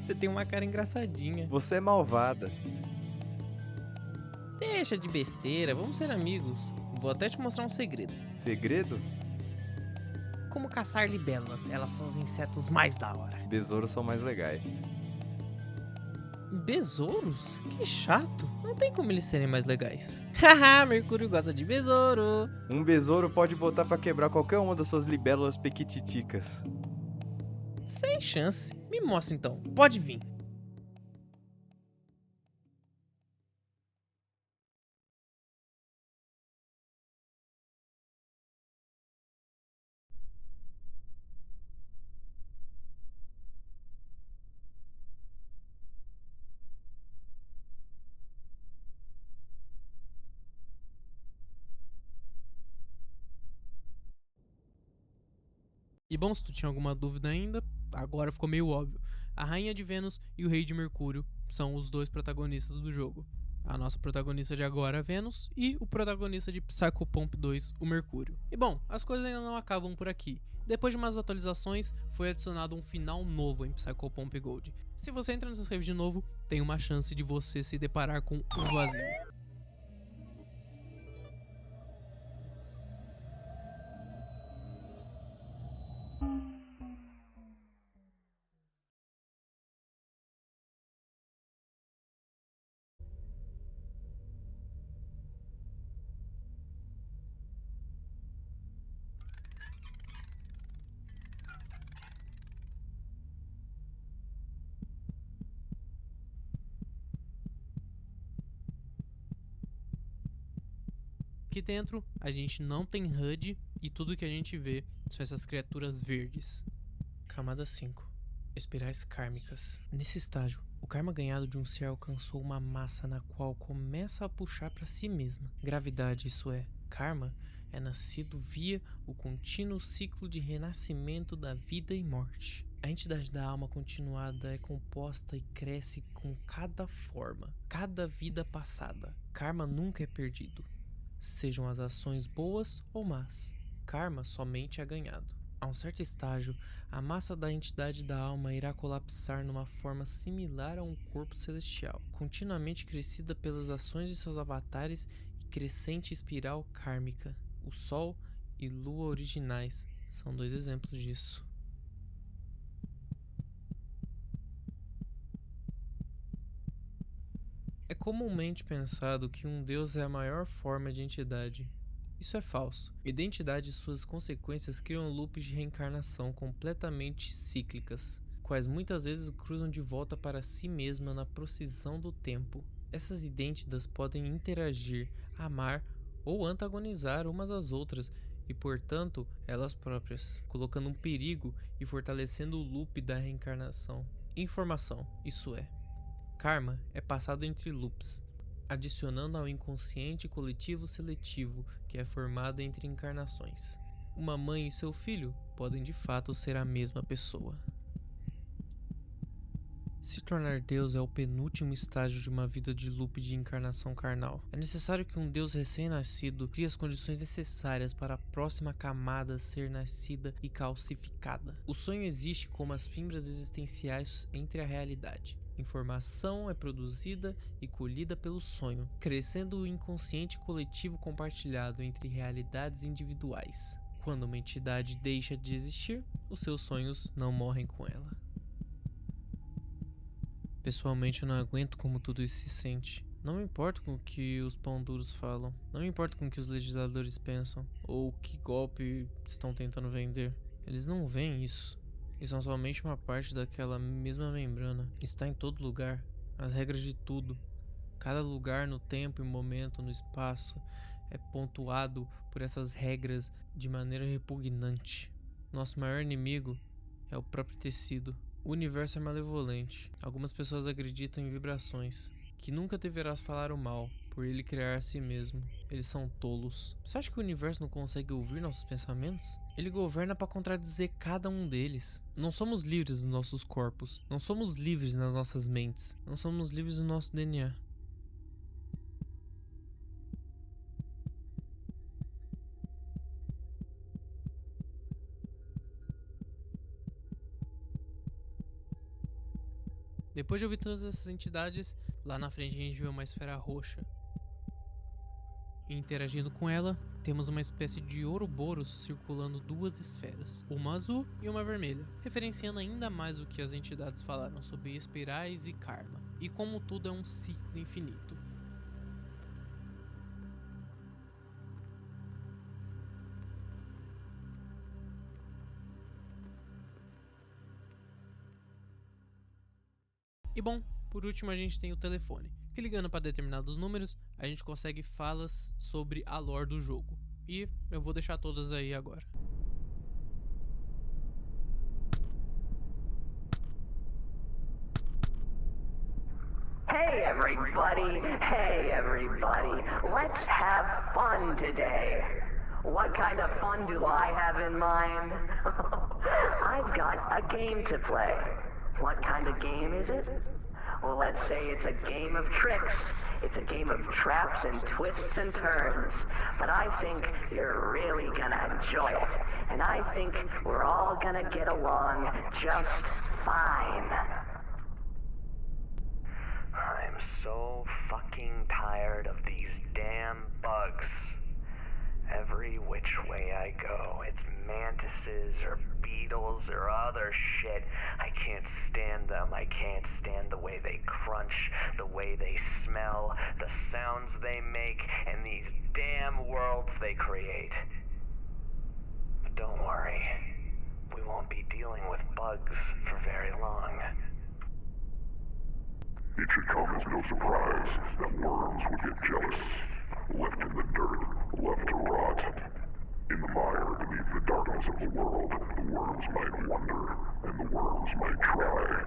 Você tem uma cara engraçadinha. Você é malvada. Deixa de besteira, vamos ser amigos. Vou até te mostrar um segredo. Segredo? Como caçar libelas, elas são os insetos mais da hora. Besouros são mais legais. Besouros? Que chato. Não tem como eles serem mais legais. Haha, Mercúrio gosta de besouro. Um besouro pode botar pra quebrar qualquer uma das suas libélulas pequititicas. Sem chance. Me mostra então. Pode vir. E bom, se tu tinha alguma dúvida ainda, agora ficou meio óbvio. A Rainha de Vênus e o Rei de Mercúrio são os dois protagonistas do jogo. A nossa protagonista de agora, a Vênus, e o protagonista de Psychopomp 2, o Mercúrio. E bom, as coisas ainda não acabam por aqui. Depois de umas atualizações, foi adicionado um final novo em Psychopomp Gold. Se você entra nessa save de novo, tem uma chance de você se deparar com um vazio. Aqui dentro, a gente não tem HUD e tudo que a gente vê são essas criaturas verdes. Camada 5. Espirais kármicas. Nesse estágio, o karma ganhado de um ser alcançou uma massa na qual começa a puxar para si mesma. Gravidade, isso é, karma, é nascido via o contínuo ciclo de renascimento da vida e morte. A entidade da alma continuada é composta e cresce com cada forma, cada vida passada. Karma nunca é perdido. sejam as ações boas ou más. Karma somente é ganhado. A um certo estágio, a massa da entidade da alma irá colapsar numa forma similar a um corpo celestial, continuamente crescida pelas ações de seus avatares e crescente espiral kármica. O Sol e Lua originais são 2 exemplos disso. É comumente pensado que um deus é a maior forma de entidade. Isso é falso. Identidade e suas consequências criam loops de reencarnação completamente cíclicas, quais muitas vezes cruzam de volta para si mesma na procissão do tempo. Essas identidades podem interagir, amar ou antagonizar umas às outras e, portanto, elas próprias, colocando um perigo e fortalecendo o loop da reencarnação. Informação, isso é. Karma é passado entre loops, adicionando ao inconsciente coletivo seletivo que é formado entre encarnações. Uma mãe e seu filho podem de fato ser a mesma pessoa. Se tornar Deus é o penúltimo estágio de uma vida de loop de encarnação carnal. É necessário que um Deus recém-nascido crie as condições necessárias para a próxima camada ser nascida e calcificada. O sonho existe como as fibras existenciais entre a realidade. Informação é produzida e colhida pelo sonho, crescendo o inconsciente coletivo compartilhado entre realidades individuais. Quando uma entidade deixa de existir, os seus sonhos não morrem com ela. Pessoalmente, eu não aguento como tudo isso se sente. Não me importo com o que os pão duros falam, não me importo com o que os legisladores pensam, ou que golpe estão tentando vender. Eles não veem isso. E são somente uma parte daquela mesma membrana. Está em todo lugar. As regras de tudo. Cada lugar no tempo e momento, no espaço, é pontuado por essas regras de maneira repugnante. Nosso maior inimigo é o próprio tecido. O universo é malevolente. Algumas pessoas acreditam em vibrações, que nunca deverás falar o mal, por ele criar a si mesmo. Eles são tolos. Você acha que o universo não consegue ouvir nossos pensamentos? Ele governa para contradizer cada um deles. Não somos livres dos nossos corpos. Não somos livres nas nossas mentes. Não somos livres do nosso DNA. Depois de ouvir todas essas entidades, lá na frente a gente vê uma esfera roxa. E interagindo com ela, temos uma espécie de Ouroboros circulando 2 esferas, uma azul e uma vermelha, referenciando ainda mais o que as entidades falaram sobre espirais e karma, e como tudo é um ciclo infinito. E bom, por último a gente tem o telefone, que ligando para determinados números, a gente consegue falas sobre a lore do jogo. E eu vou deixar todas aí agora. Hey everybody, let's have fun today. What kind of fun do I have in mind? I've got a game to play. What kind of game is it? Well, let's say it's a game of tricks. It's a game of traps and twists and turns. But I think you're really gonna enjoy it. And I think we're all gonna get along just fine. I'm so fucking tired of these damn bugs. Every which way I go, it's mantises or beetles or other shit. I can't stand them. I can't stand the way they crunch, the way they smell, the sounds they make, and these damn worlds they create. But don't worry, we won't be dealing with bugs for very long. It should come as no surprise that worms would get jealous. Left in the dirt, left to rot. In the mire beneath the darkness of the world, the worms might wonder, and the worms might try.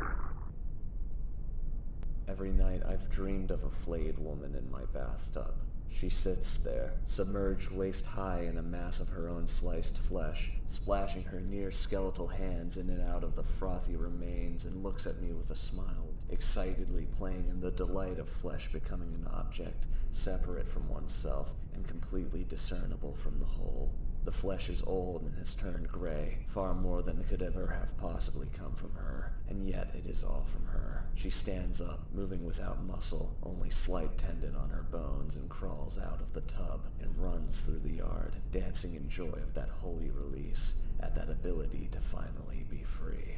Every night I've dreamed of a flayed woman in my bathtub. She sits there, submerged waist high in a mass of her own sliced flesh, splashing her near-skeletal hands in and out of the frothy remains, and looks at me with a smile, excitedly playing in the delight of flesh becoming an object, separate from oneself, and completely discernible from the whole. The flesh is old and has turned gray, far more than could ever have possibly come from her, and yet it is all from her. She stands up, moving without muscle, only slight tendon on her bones, and crawls out of the tub and runs through the yard, dancing in joy of that holy release, at that ability to finally be free.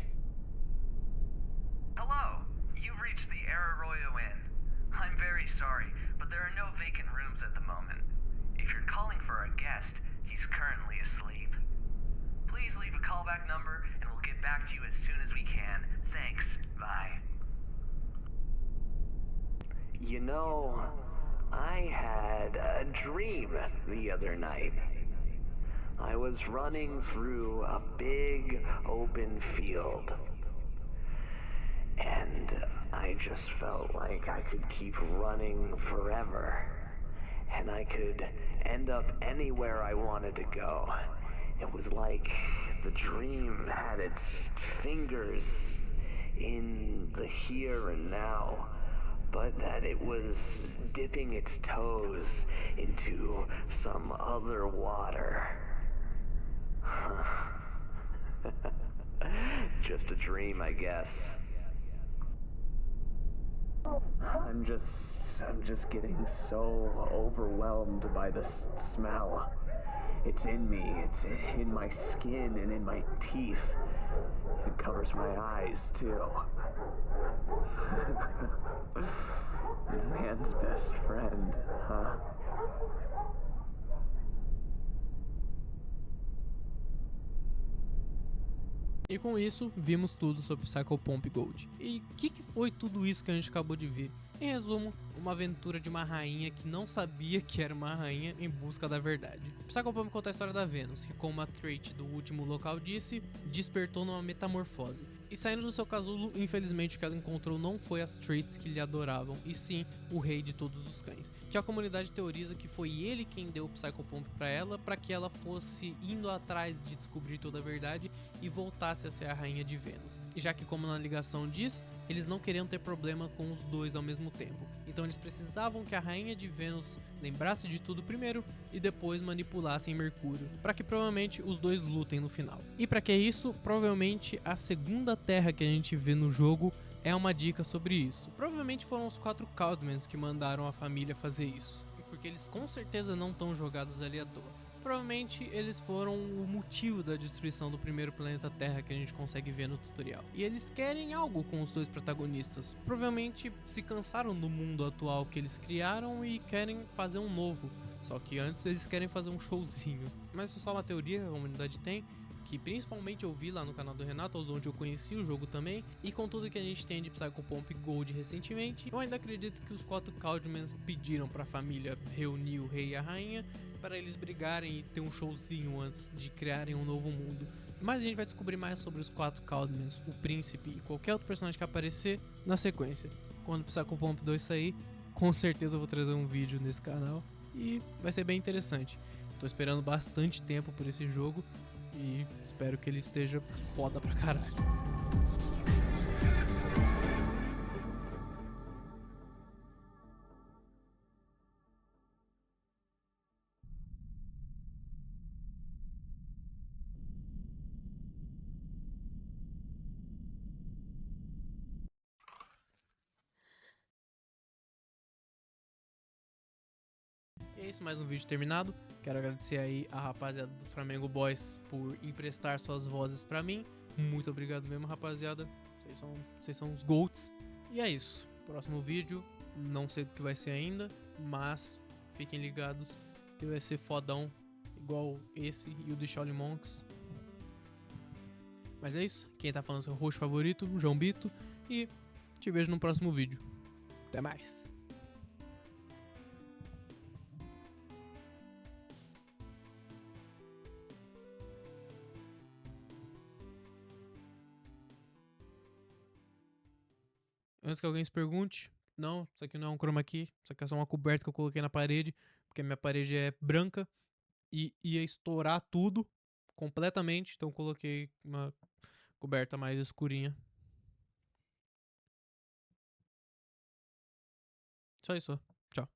Hello, you've reached the Arroyo Inn. I'm very sorry, but there are no vacant rooms at the moment. If you're calling for a guest, he's currently asleep. Please leave a callback number and we'll get back to you as soon as we can. Thanks. Bye. You know, I had a dream the other night. I was running through a big open field. And I just felt like I could keep running forever. And I could end up anywhere I wanted to go. It was like the dream had its fingers in the here and now, but that it was dipping its toes into some other water. Just a dream, I guess. I'm just getting so overwhelmed by the smell. It's in me, it's in my skin and in my teeth. It covers my eyes, too. Man's best friend, huh? E com isso, vimos tudo sobre Psychopomp Gold. E o que foi tudo isso que a gente acabou de ver? Em resumo, uma aventura de uma rainha que não sabia que era uma rainha em busca da verdade. Psychopomp conta a história da Venus, que como a Trait do último local disse, despertou numa metamorfose. E saindo do seu casulo, infelizmente o que ela encontrou não foi as Traits que lhe adoravam, e sim o rei de todos os cães. Que a comunidade teoriza que foi ele quem deu o Psychopomp pra ela, para que ela fosse indo atrás de descobrir toda a verdade e voltasse a ser a rainha de Vênus. E já que como na ligação diz, eles não queriam ter problema com os dois ao mesmo tempo. Então eles precisavam que a rainha de Vênus lembrasse de tudo primeiro e depois manipulassem Mercúrio, para que provavelmente os dois lutem no final. E para que isso, provavelmente a segunda terra que a gente vê no jogo é uma dica sobre isso. Provavelmente foram os 4 Caldmans que mandaram a família fazer isso, porque eles com certeza não estão jogados ali à toa. Provavelmente eles foram o motivo da destruição do primeiro planeta Terra que a gente consegue ver no tutorial. E eles querem algo com os dois protagonistas. Provavelmente se cansaram do mundo atual que eles criaram e querem fazer um novo. Só que antes eles querem fazer um showzinho. Mas isso é só uma teoria que a comunidade tem, que principalmente eu vi lá no canal do Renato, onde eu conheci o jogo também, e com tudo que a gente tem de Psychopomp Gold recentemente, eu ainda acredito que os 4 Caldmans pediram para a família reunir o rei e a rainha para eles brigarem e ter um showzinho antes de criarem um novo mundo. Mas a gente vai descobrir mais sobre os 4 Caldmans, o príncipe e qualquer outro personagem que aparecer na sequência. Quando o Psychopomp 2 sair, com certeza eu vou trazer um vídeo nesse canal e vai ser bem interessante. Tô esperando bastante tempo por esse jogo e espero que ele esteja foda pra caralho. E é isso, mais um vídeo terminado. Quero agradecer aí a rapaziada do Flamengo Boys por emprestar suas vozes pra mim. Muito obrigado mesmo, rapaziada. Vocês são os GOATs. E é isso. Próximo vídeo, não sei do que vai ser ainda, mas fiquem ligados que vai ser fodão, igual esse e o do Shaolin Monks. Mas é isso. Quem tá falando é o seu host favorito, o João Bito. E te vejo no próximo vídeo. Até mais. Antes que alguém se pergunte, não, isso aqui não é um chroma key, isso aqui é só uma coberta que eu coloquei na parede, porque a minha parede é branca e ia estourar tudo completamente, então eu coloquei uma coberta mais escurinha. Só isso. Tchau.